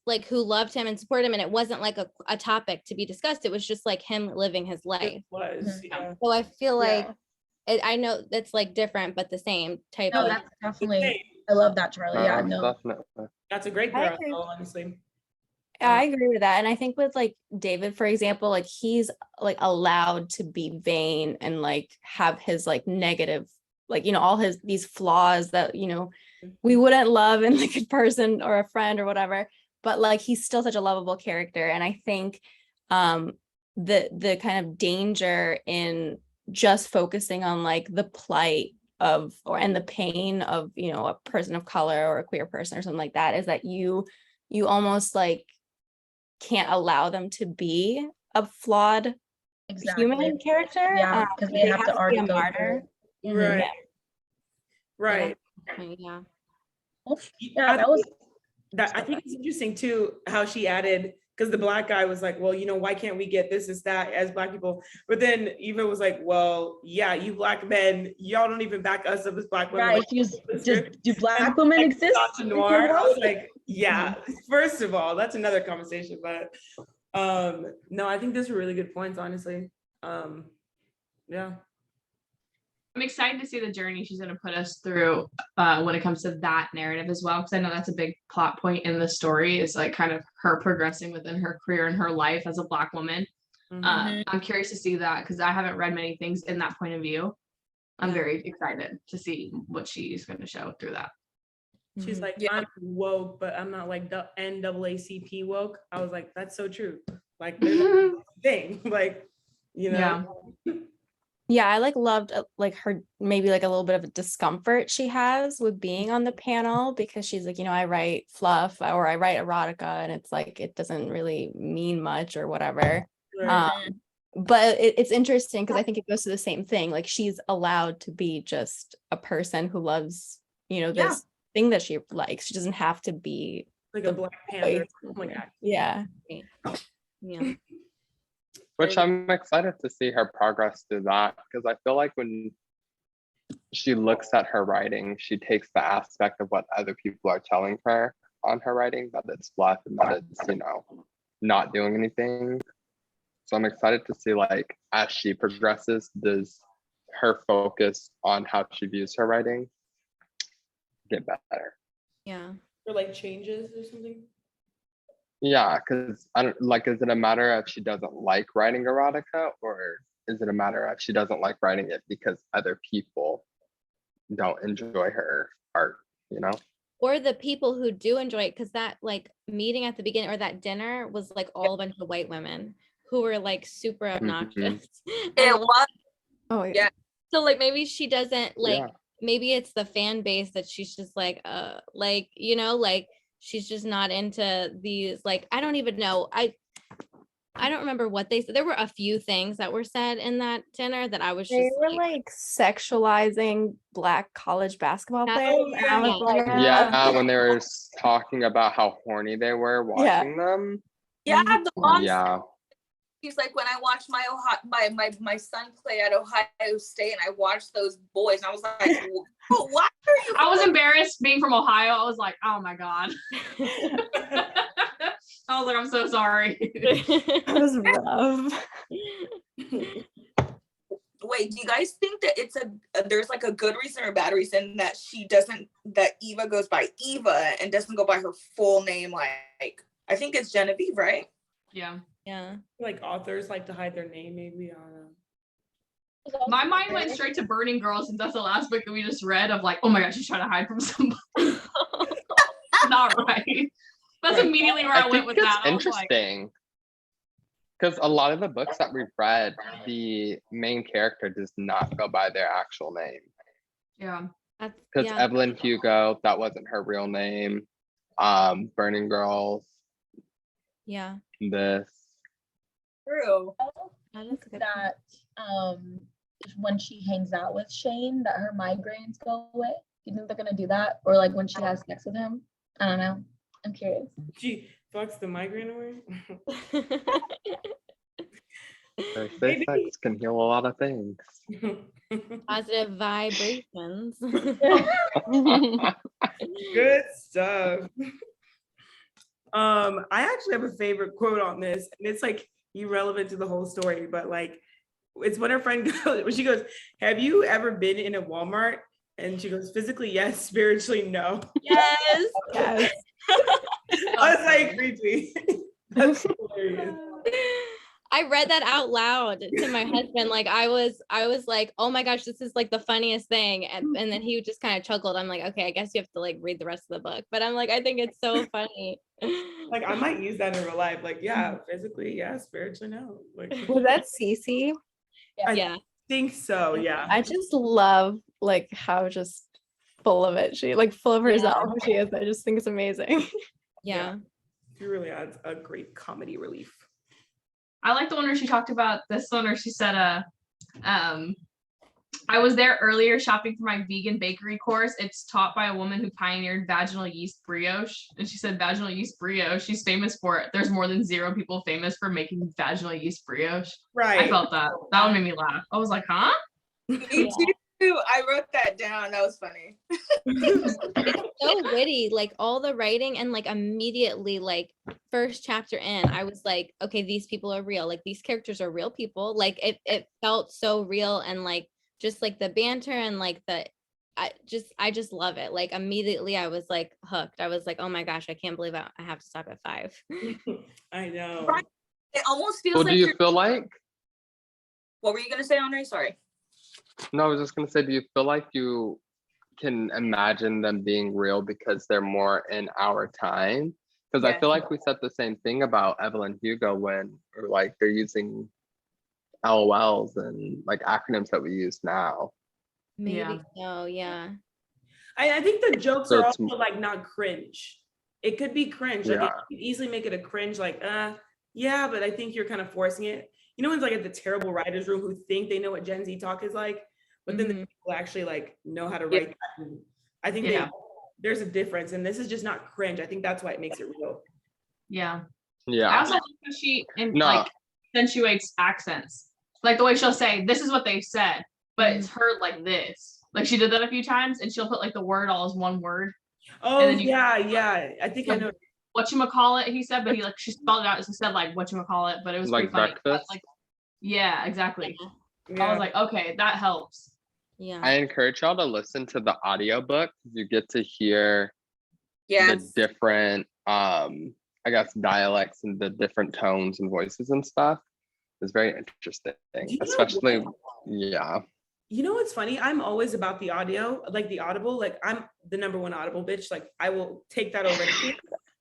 like who loved him and supported him. And it wasn't like a topic to be discussed. It was just like him living his life. So I feel like, I know that's like different, but the same type of. That's definitely. I love that, Charlie. Yeah, no. Definitely. That's a great parallel, honestly. I agree with that. And I think with like David, for example, like he's like allowed to be vain and like have his like negative, like, all these flaws that, we wouldn't love in like a person or a friend or whatever, but like, he's still such a lovable character. And I think the kind of danger in just focusing on like the plight of and the pain of a person of color or a queer person or something like that is that you almost like can't allow them to be a flawed human character because they have to already be a go martyr. Right. Yeah. That was that. I think it's interesting too how she added, because the Black guy was like, well, why can't we get this, that as Black people? But then Eva was like, well, yeah, you Black men, y'all don't even back us up as Black women. Right. Do Black women exist? Noir, I was like, yeah, first of all, that's another conversation. But no, I think those are really good points, honestly. Yeah. I'm excited to see the journey she's going to put us through when it comes to that narrative as well, because I know that's a big plot point in the story, is like kind of her progressing within her career and her life as a Black woman. I'm curious to see that because I haven't read many things in that point of view. I'm very excited to see what she's going to show through that. She's like, I'm woke, but I'm not like the NAACP woke. I was like, that's so true. Like, there's a thing, like, Yeah, I like loved like her maybe like a little bit of a discomfort she has with being on the panel because she's like, I write fluff or I write erotica and it's like it doesn't really mean much or whatever. But it's interesting because I think it goes to the same thing. Like she's allowed to be just a person who loves, this thing that she likes. She doesn't have to be like a Black Panther. Oh my God. Yeah. Which I'm excited to see her progress through that, because I feel like when she looks at her writing, she takes the aspect of what other people are telling her on her writing, that it's fluff and that it's, not doing anything. So I'm excited to see, like, as she progresses, does her focus on how she views her writing get better? Yeah. Or like changes or something? Yeah, because I don't like, is it a matter of she doesn't like writing erotica, or is it a matter of she doesn't like writing it because other people don't enjoy her art, or the people who do enjoy it, because that like meeting at the beginning or that dinner was like all a bunch of white women who were like super obnoxious. It And was. Oh yeah. Yeah. so like maybe she doesn't like Yeah. maybe it's the fan base that she's just like, you know, like she's just not into these, like I don't even know. I don't remember what they said. There were a few things that were said in that dinner that I was just They were like sexualizing Black college basketball That's- players. Oh, And I was yeah. like, Yeah, when they were talking about how horny they were watching them. Yeah, the mom Yeah. she's like, when I watched my my son play at Ohio State and I watched those boys, and I was like, well, why are you? I was embarrassed being from Ohio. I was like, oh my God. I was like, I'm so sorry. it was rough. Wait, do you guys think that it's there's like a good reason or a bad reason that that Eva goes by Eva and doesn't go by her full name? Like I think it's Genevieve, right? Yeah. yeah. Like authors like to hide their name, maybe. I don't know. My mind went straight to Burning Girls, and that's the last book that we just read of like, oh my gosh, she's trying to hide from somebody. Not right. That's Right. immediately where I went think with it's that. I was like, interesting because a lot of the books that we've read, the main character does not go by their actual name. yeah. Because Yeah. Evelyn Hugo, that wasn't her real name. Burning Girls, Yeah. this. True. That is a good point. That when she hangs out with Shane, that her migraines go away. Do you think they're gonna do that, or like when she has sex with him? I don't know. I'm curious. She fucks the migraine away. Safe Maybe. sex can heal a lot of things. Positive vibrations. Good stuff. I actually have a favorite quote on this, and it's like irrelevant to the whole story, but like it's when her friend goes, when she goes, "Have you ever been in a Walmart?" And she goes, "Physically, yes. Spiritually, no." Yes. Yes. I was like, creepy. That's hilarious. I read that out loud to my husband. Like I was like, oh my gosh, this is like the funniest thing. And then he just kind of chuckled. I'm like, okay, I guess you have to like read the rest of the book. But I'm like, I think it's so funny. Like I might use that in real life. Like, yeah, physically, yeah, spiritually, no. Like, Was that Cece? I Yeah. think so. Yeah. I just love like how just full of it she like full of herself she is. I just think it's amazing. Yeah. She really adds a great comedy relief. I like the one where she talked about this one where she said, I was there earlier shopping for my vegan bakery course. It's taught by a woman who pioneered vaginal yeast brioche. And she said vaginal yeast brioche, she's famous for it. There's more than 0 people famous for making vaginal yeast brioche. Right. I felt that. That one made me laugh. I was like, huh? Me too. I wrote that down. That was funny. It's so witty, like all the writing, and like immediately, like first chapter in, I was like, okay, these people are real. Like these characters are real people. Like it felt so real, and like just like the banter and like I just love it. Like immediately I was like hooked. I was like, oh my gosh, I can't believe I have to stop at 5. I know. Right. It almost feels Well, like do you you're. feel like? What were you gonna say, Andre? Sorry. No, I was just gonna say, do you feel like you can imagine them being real because they're more in our time? Because I Yeah. feel like we said the same thing about Evelyn Hugo when, or like they're using LOLs and like acronyms that we use now. Maybe Yeah. so, yeah. I think the jokes So are it's- also like not cringe. It could be cringe. Like Yeah. you could easily make it a cringe, like, yeah, but I think you're kind of forcing it. You know, it's like at the terrible writers' room who think they know what Gen Z talk is like, but then the Mhm. people actually like know how to write that. And I think Yeah. there's a difference, and this is just not cringe. I think that's why it makes it real. Yeah. I Yeah. also like how she No. like accentuates accents. Like the way she'll say, this is what they said, but it's heard like this. Like she did that a few times, and she'll put like the word all as one word. Oh then you- yeah. I think I know. Whatchamacallit, he said, but she spelled it out. She said like whatchamacallit, but it was Like pretty funny. But, breakfast? like, yeah, exactly. I Yeah. was like, okay, that helps. Yeah. I encourage y'all to listen to the audiobook. You get to hear Yes. the different I guess dialects and the different tones and voices and stuff. It's very interesting. you know Especially what? yeah. You know what's funny? I'm always about the audio, like the Audible. Like I'm the number one Audible bitch. Like I will take that over.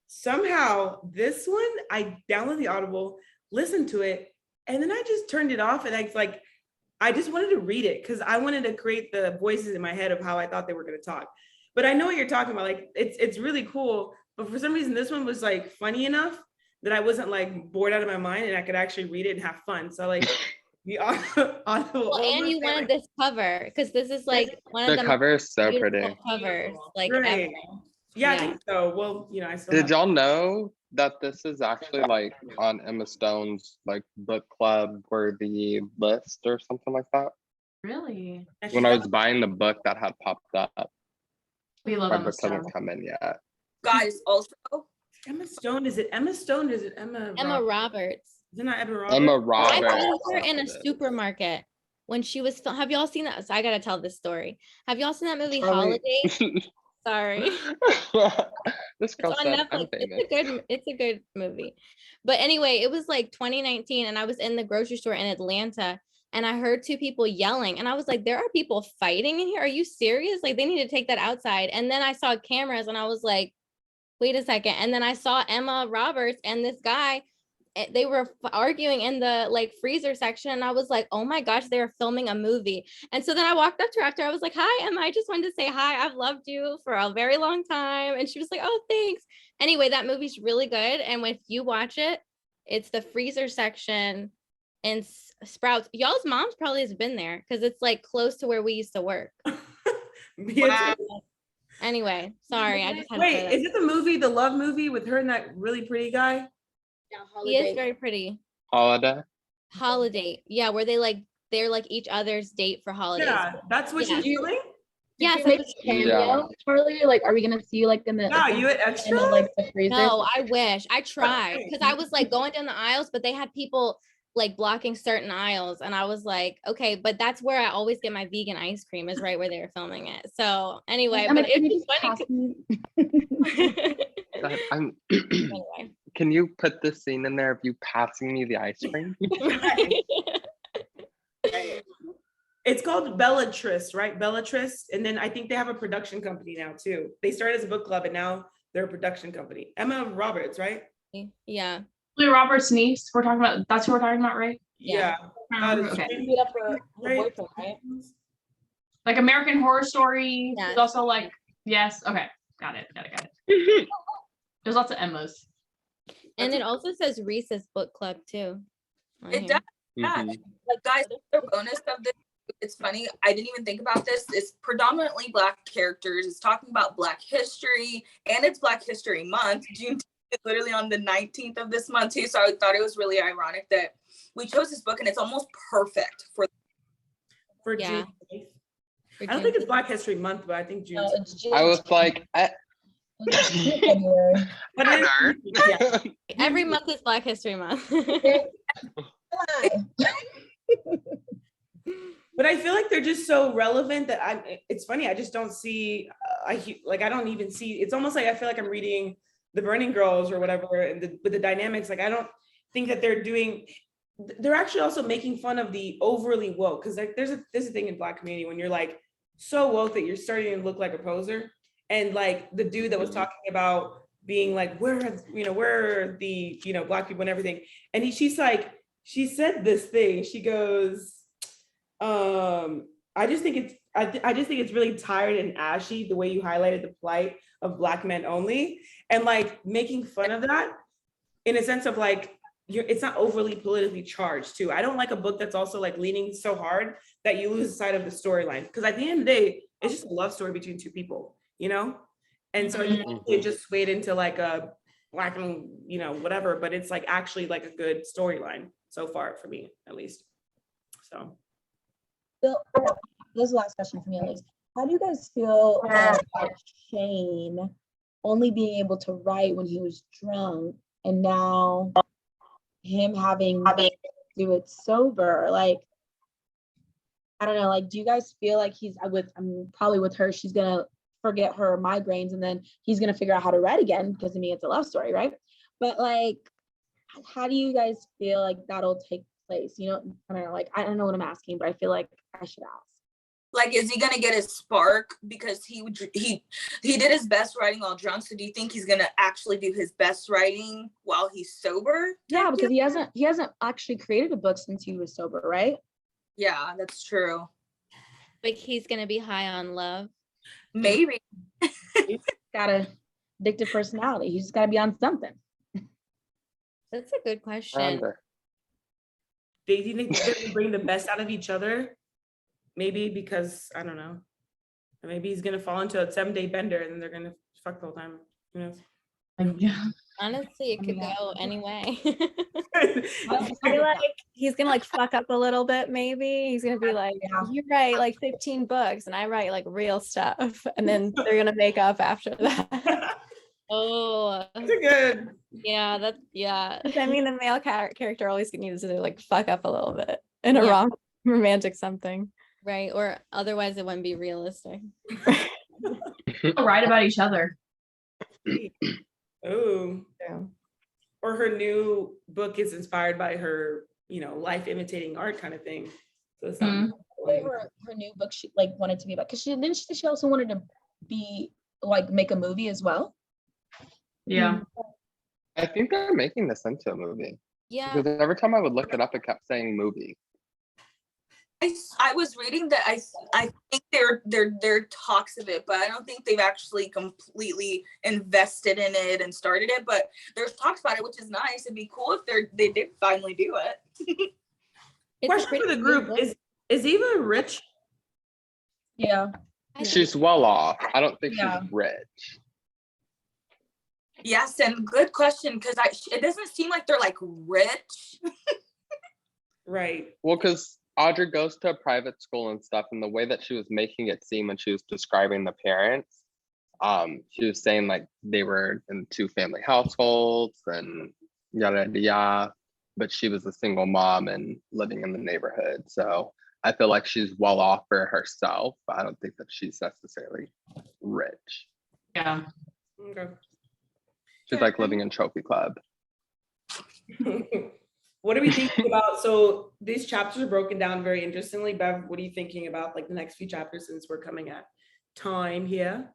Somehow this one, I downloaded the Audible, listened to it, and then I just turned it off. And I just wanted to read it because I wanted to create the voices in my head of how I thought they were going to talk. But I know what you're talking about. Like it's really cool. But for some reason, this one was like funny enough that I wasn't like bored out of my mind, and I could actually read it and have fun. So like. Well, and you wanted this cover because this is like one of The the cover is so beautiful pretty. covers like Right. ever. Yeah, I Yeah. think so. Well, you know, I still Did have. y'all know that this is actually like on Emma Stone's like book club worthy list or something like that? Really? When I was buying the book, that had popped up. We love My Emma book hasn't Stone. come in yet. Guys, also, Emma Stone. Is it Emma Stone? Or is it Emma? Emma Roberts. Is it not Emma Roberts? Emma I Roberts. saw her in a supermarket when she was. Have y'all seen that? So I gotta tell this story. Have y'all seen that movie Charlie- Holiday? Sorry. This girl It's on said I'm Netflix. famous. It's a good movie. But anyway, it was like 2019 and I was in the grocery store in Atlanta and I heard two people yelling and I was like, there are people fighting in here. Are you serious? Like they need to take that outside. And then I saw cameras and I was like, wait a second. And then I saw Emma Roberts and this guy, they were arguing in the like freezer section and I was like, oh my gosh, they were filming a movie. And so then I walked up to her after. I was like, hi Emma, I just wanted to say hi, I've loved you for a very long time. And she was like, oh thanks. Anyway, that movie's really good, and if you watch it, it's the freezer section in Sprouts. Y'all's moms probably has been there because it's like close to where we used to work. Wow. Anyway, sorry, I just had Wait, to say that. is it the movie, the love movie with her and that really pretty guy? He is very pretty. Holiday. Holiday, yeah, where they're like each other's date for holidays. Yeah, that's what Yeah. she's doing. Yeah, Did you so make it's- a cameo, Charlie? Like, are we gonna see you like in the Yeah, like, you an in extra? the, like the freezer? no, I wish. I tried because I was like going down the aisles, but they had people like blocking certain aisles, and I was like, okay, but that's where I always get my vegan ice cream is right where they were filming it. So anyway, Emma, but can you it's just funny. pass me- Dad, I'm Anyway. Can you put the scene in there of you passing me the ice cream? It's called Bellatrix, right? Bellatrix. And then I think they have a production company now too. They started as a book club and now they're a production company. Emma Roberts, right? Yeah. Julia Roberts' niece. We're talking about. That's who we're talking about, right? Yeah. Okay. Beat up her Right. boyfriend, right? Like American Horror Story. Yes. There's also like yes. Okay. Got it. There's lots of Emmas. And it also says Reese's book club too. on it here. does. Yeah. Mhm. Like guys, the bonus of this, it's funny, I didn't even think about this. It's predominantly Black characters. It's talking about Black history, and it's Black History Month. June is literally on the 19th of this month too. So I thought it was really ironic that we chose this book, and it's almost perfect for Yeah. June. For I don't June. think it's Black History Month, but I think June. No, it's June. I was like, February. But it is- Every month is Black History Month. But I feel like they're just so relevant that it's funny. I just don't see, I don't even see, it's almost like I feel like I'm reading The Burning Girls or whatever, and with the dynamics, like I don't think that they're actually also making fun of the overly woke. Cause like there's a thing in Black community when you're like so woke that you're starting to look like a poser. And like the dude that was talking about being like, where are the, Black people and everything. And she said this thing, she goes, I just think it's really tired and ashy the way you highlighted the plight of Black men only, and like making fun of that in a sense of like it's not overly politically charged too. I don't like a book that's also like leaning so hard that you lose sight of the storyline, because at the end of the day, it's just a love story between two people, and so it just swayed into like a Black and whatever, but it's like actually like a good storyline so far for me at least. So. So, this is the last question for me, at least. How do you guys feel about Shane only being able to write when he was drunk, and now him having to do it sober? Like, I don't know. Like, do you guys feel like I'm probably with her, she's gonna forget her migraines, and then he's gonna figure out how to write again, because to me it's a love story, right? But like, how do you guys feel like that'll take place? I don't know. Like, I don't know what I'm asking, but I feel like I should ask. Like, is he gonna get his spark because he did his best writing while drunk? So do you think he's gonna actually do his best writing while he's sober? Yeah, because he hasn't actually created a book since he was sober, right? Yeah, that's true. Like he's gonna be high on love. Maybe. He's got a addictive personality. He's got to be on something. That's a good question. Wonder. Do you think they're gonna bring the best out of each other? Maybe because I don't know. Maybe he's gonna fall into a 7-day bender and then they're gonna fuck the whole time. Who knows? Yeah. Honestly, it could go anyway. I feel like he's gonna like fuck up a little bit, maybe. He's gonna be like, you write like 15 books and I write like real stuff. And then they're gonna make up after that. Oh, That's a good. yeah. I mean, the male character always needs to like fuck up a little bit in a Yeah. romantic something. Right. Or otherwise it wouldn't be realistic. They'll write about each other. Oh. Yeah. Or her new book is inspired by her, life imitating art kind of thing. So it's not Her new book she like wanted to be about, because she also wanted to be like make a movie as well. Yeah. I think they're making this into a movie. Yeah. Because every time I would look it up, it kept saying movie. I was reading that I think they're talks of it, but I don't think they've actually completely invested in it and started it. But there's talks about it, which is nice. It'd be cool if they did finally do it. Question for the group is Eva rich? Yeah. She's well off. I don't think Yeah. she's rich. Yes, and good question, because it doesn't seem like they're like rich. Right. Well, because Audrey goes to a private school and stuff, and the way that she was making it seem when she was describing the parents, she was saying like they were in 2-family households and yada yada yada, but she was a single mom and living in the neighborhood. So I feel like she's well off for herself, but I don't think that she's necessarily rich. Yeah. Okay. She's like living in Trophy Club. What are we thinking about? So these chapters are broken down very interestingly. Bev, what are you thinking about like the next few chapters since we're coming at time here?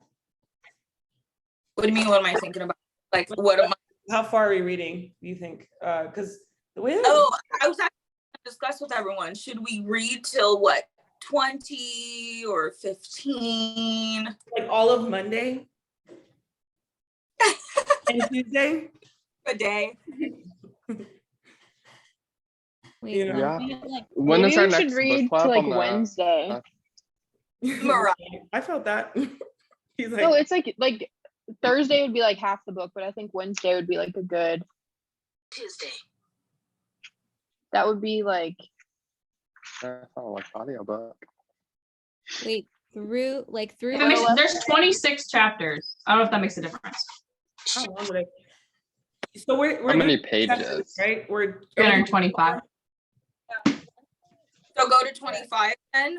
What do you mean? What am I thinking about? Like, what am I? How far are we reading, do you think? Because the way that I was actually going to discuss with everyone. Should we read till what, 20 or 15? like all of Monday and Tuesday? A day. Wait, You know? Yeah. like, When Maybe is our we should next read book to club? like On the- Wednesday. Mariah. I felt that. He's like, No, it's like Thursday would be like half the book, but I think Wednesday would be like a good. Tuesday. That would be like I felt like audiobook. wait, through That makes, there's 26 chapters. I don't know if that makes a difference. how long would I? So we're How many doing chapters, pages? right? We're 325. So go to 25 then.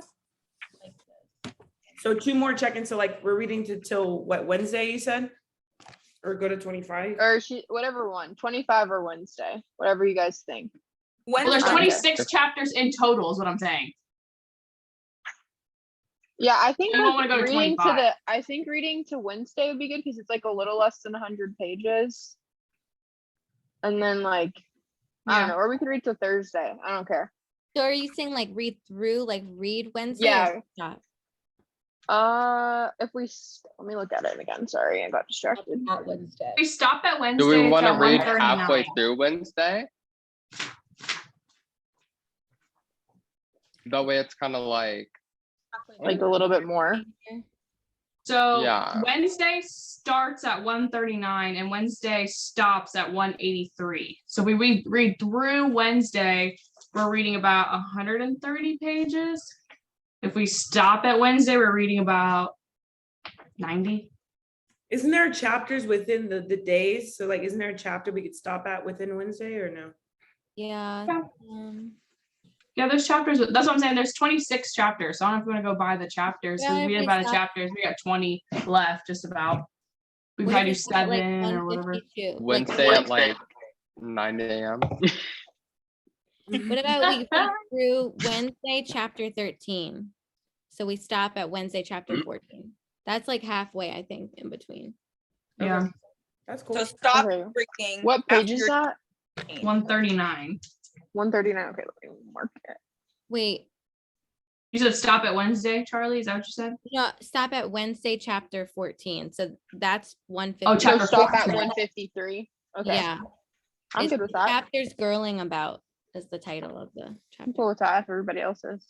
So 2 more check-ins. So like we're reading till what, Wednesday you said? Or go to 25? or whatever one, 25 or Wednesday, whatever you guys think. When Well, there's Okay. 26 chapters in total is what I'm saying. Yeah, I think I don't like wanna go to reading 25. I think reading to Wednesday would be good because it's like a little less than 100 pages. And then like I don't know, or we could read to Thursday. I don't care. So are you saying like read through, like read Wednesday? Yeah. Or stop? If we let me look at it again. Sorry, I got distracted. Not Wednesday. We stop at Wednesday. Do we it's want to at read 1:39. halfway through Wednesday? That way it's kind of like, Like a little bit more. So Yeah. Wednesday starts at 139 and Wednesday stops at 183. So we read through Wednesday, we're reading about 130 pages. If we stop at Wednesday, we're reading about 90. Isn't there chapters within the days? So like, isn't there a chapter we could stop at within Wednesday or no? Yeah. Yeah. Yeah, there's chapters. That's what I'm saying. There's 26 chapters. So I don't know if you want to go by the chapters. Yeah, We if read we by the stop- chapters. We got 20 left, just about. We What probably do if it's at, like, 7 or whatever. 152? Wednesday at like 9 a.m. What about we read through Wednesday chapter 13? So we stop at Wednesday, chapter 14. That's like halfway, I think, in between. Yeah. Okay. That's cool. So stop Okay. reading. What page after is you're that? 139. 139. Okay, let me mark it. Wait, You said stop at Wednesday, Charlie? Is that what you said? no, stop at Wednesday, chapter 14. So that's 150. Oh, So chapter stop at 14. 153. Okay. Yeah. I'm It's good with the that. Chapters girling about is the title of the I'm chapter. cool with that if everybody else is.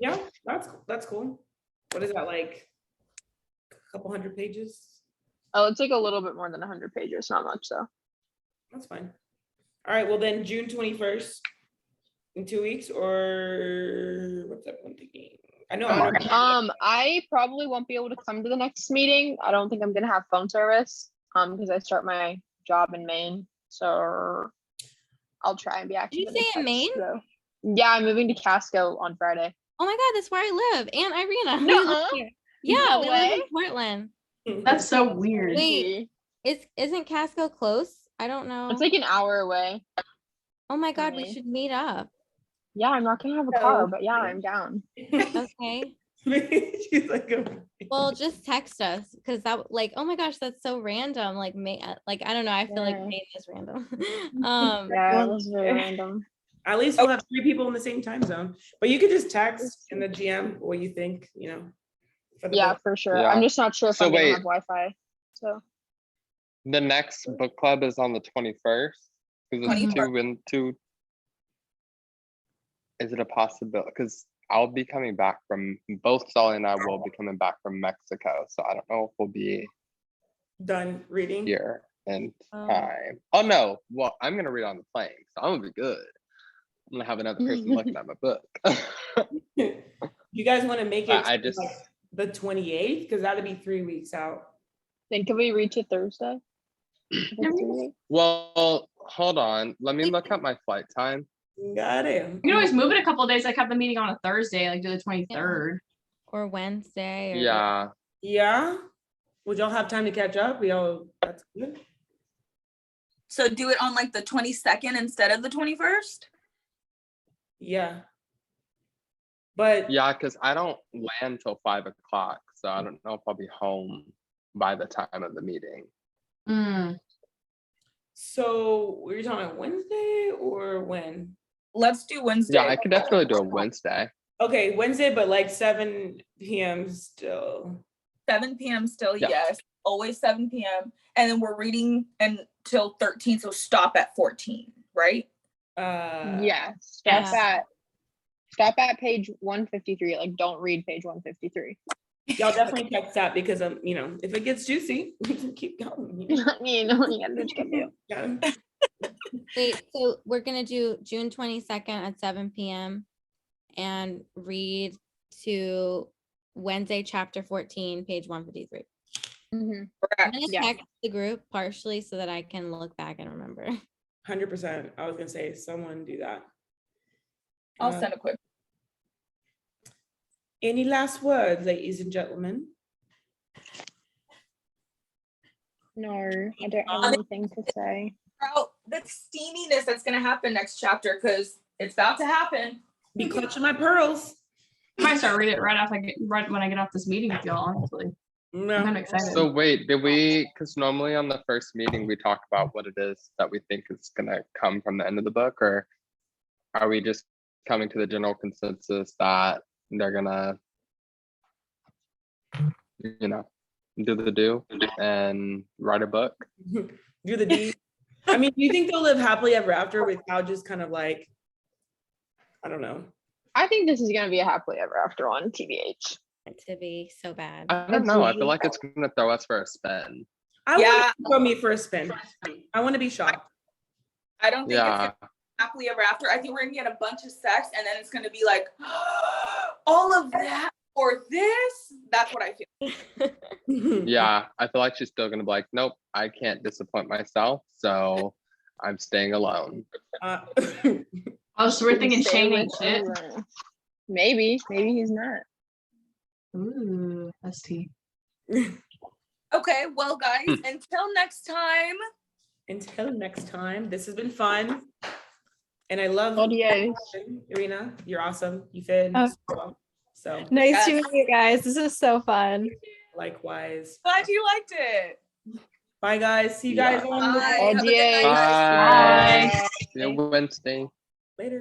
Yeah, that's cool. What is that, like a couple hundred pages? Oh, it's like a little bit more than 100 pages, not much though. That's fine. All right, well then June 21st in 2 weeks, or what's that one thinking? I know. I probably won't be able to come to the next meeting. I don't think I'm gonna have phone service because I start my job in Maine. So I'll try and be active. Did you say in Maine? Though. Yeah, I'm moving to Casco on Friday. Oh my God, that's where I live. And Irina. Nuh-uh. We live here. Yeah, No we live in way. Portland. That's so weird. Wait. Isn't Casco close? I don't know. It's like an hour away. Oh my God, we me. should meet up. Yeah, I'm not gonna have a car, but yeah, I'm down. Okay. She's like, Well, just text us because that, like, oh my gosh, that's so random. Like, like I don't know. I feel like Yeah. Maine is random. Yeah, it was very random. at least we'll have 3 people in the same time zone. But you could just text in the GM what you think, for the Yeah, book. for sure. Yeah. I'm just not sure if So I'm gonna wait. have Wi-Fi. So The next book club is on the 21st. Because it's 21st. 2 and 2. Is it a possibility? Because I'll be coming back from, both Solly and I will be coming back from Mexico. So I don't know if we'll be Done reading. here in Oh. time. Oh no, well, I'm gonna read on the plane. So I'm gonna be good. I'm gonna have another person looking at my book. You guys want to make it I to, just- like, the 28th? Because that'd be 3 weeks out. then can we reach it Thursday? Well, hold on. Let me look up my flight time. Got it. You can always move it a couple of days, like have the meeting on a Thursday, like do the 23rd. Or Wednesday. Or Yeah. Yeah. Would y'all have time to catch up? That's good. So do it on like the 22nd instead of the 21st. Yeah. But Yeah, because I don't land till 5 o'clock. So I don't know if I'll be home by the time of the meeting. so we're talking about Wednesday or when? Let's do Wednesday. Yeah, I could definitely do a Wednesday. Okay, Wednesday, but like 7 p.m. still. 7 p.m. still, Yeah. yes. Always 7 p.m. And then we're reading until 13, so stop at 14, right? Yeah. Yes. Stop at page 153. Like don't read page 153. Y'all definitely text that because if it gets juicy, we can keep going. I mean, you gotta do what you gotta do. Yeah. Wait, so we're gonna do June 22nd at 7 p.m. and read to Wednesday, chapter 14, page 153. I'm gonna Yeah. text the group partially so that I can look back and remember. 100%. I was gonna say someone do that. I'll send a quick. Any last words, ladies and gentlemen? No, I don't have anything to say. About the steaminess that's gonna happen next chapter because it's about to happen. Be clutching my pearls. I might start reading it right when I get off this meeting with y'all, honestly. I'm No. kind of excited. So wait, did we, because normally on the first meeting, we talk about what it is that we think is gonna come from the end of the book, or are we just coming to the general consensus that they're gonna, do the do and write a book? Do the deed. I mean, do you think they'll live happily ever after without just kind of like, I don't know. I think this is gonna be a happily ever after one, TBH. To be so bad. I don't know. I feel like it's gonna throw us for a spin. I want Yeah. to throw me for a spin. I want to be shocked. I don't think it's Yeah. gonna be happily ever after. I think we're gonna get a bunch of sex and then it's gonna be like all of that or this. That's what I feel. Yeah, I feel like she's still gonna be like, nope, I can't disappoint myself, so I'm staying alone. Oh, so we're thinking Shane ain't shit. Maybe he's not. Ooh, ST. Okay, well, guys, until next time. Until next time, this has been fun. And I love Adios. Irina. You're awesome. You fit. Oh. So Nice to Yes. meet you guys. This is so fun. likewise. Glad you liked it. Bye guys. See you guys Yeah. on the Bye. Have a good Adieu. night, guys. Bye. Bye. See you Wednesday.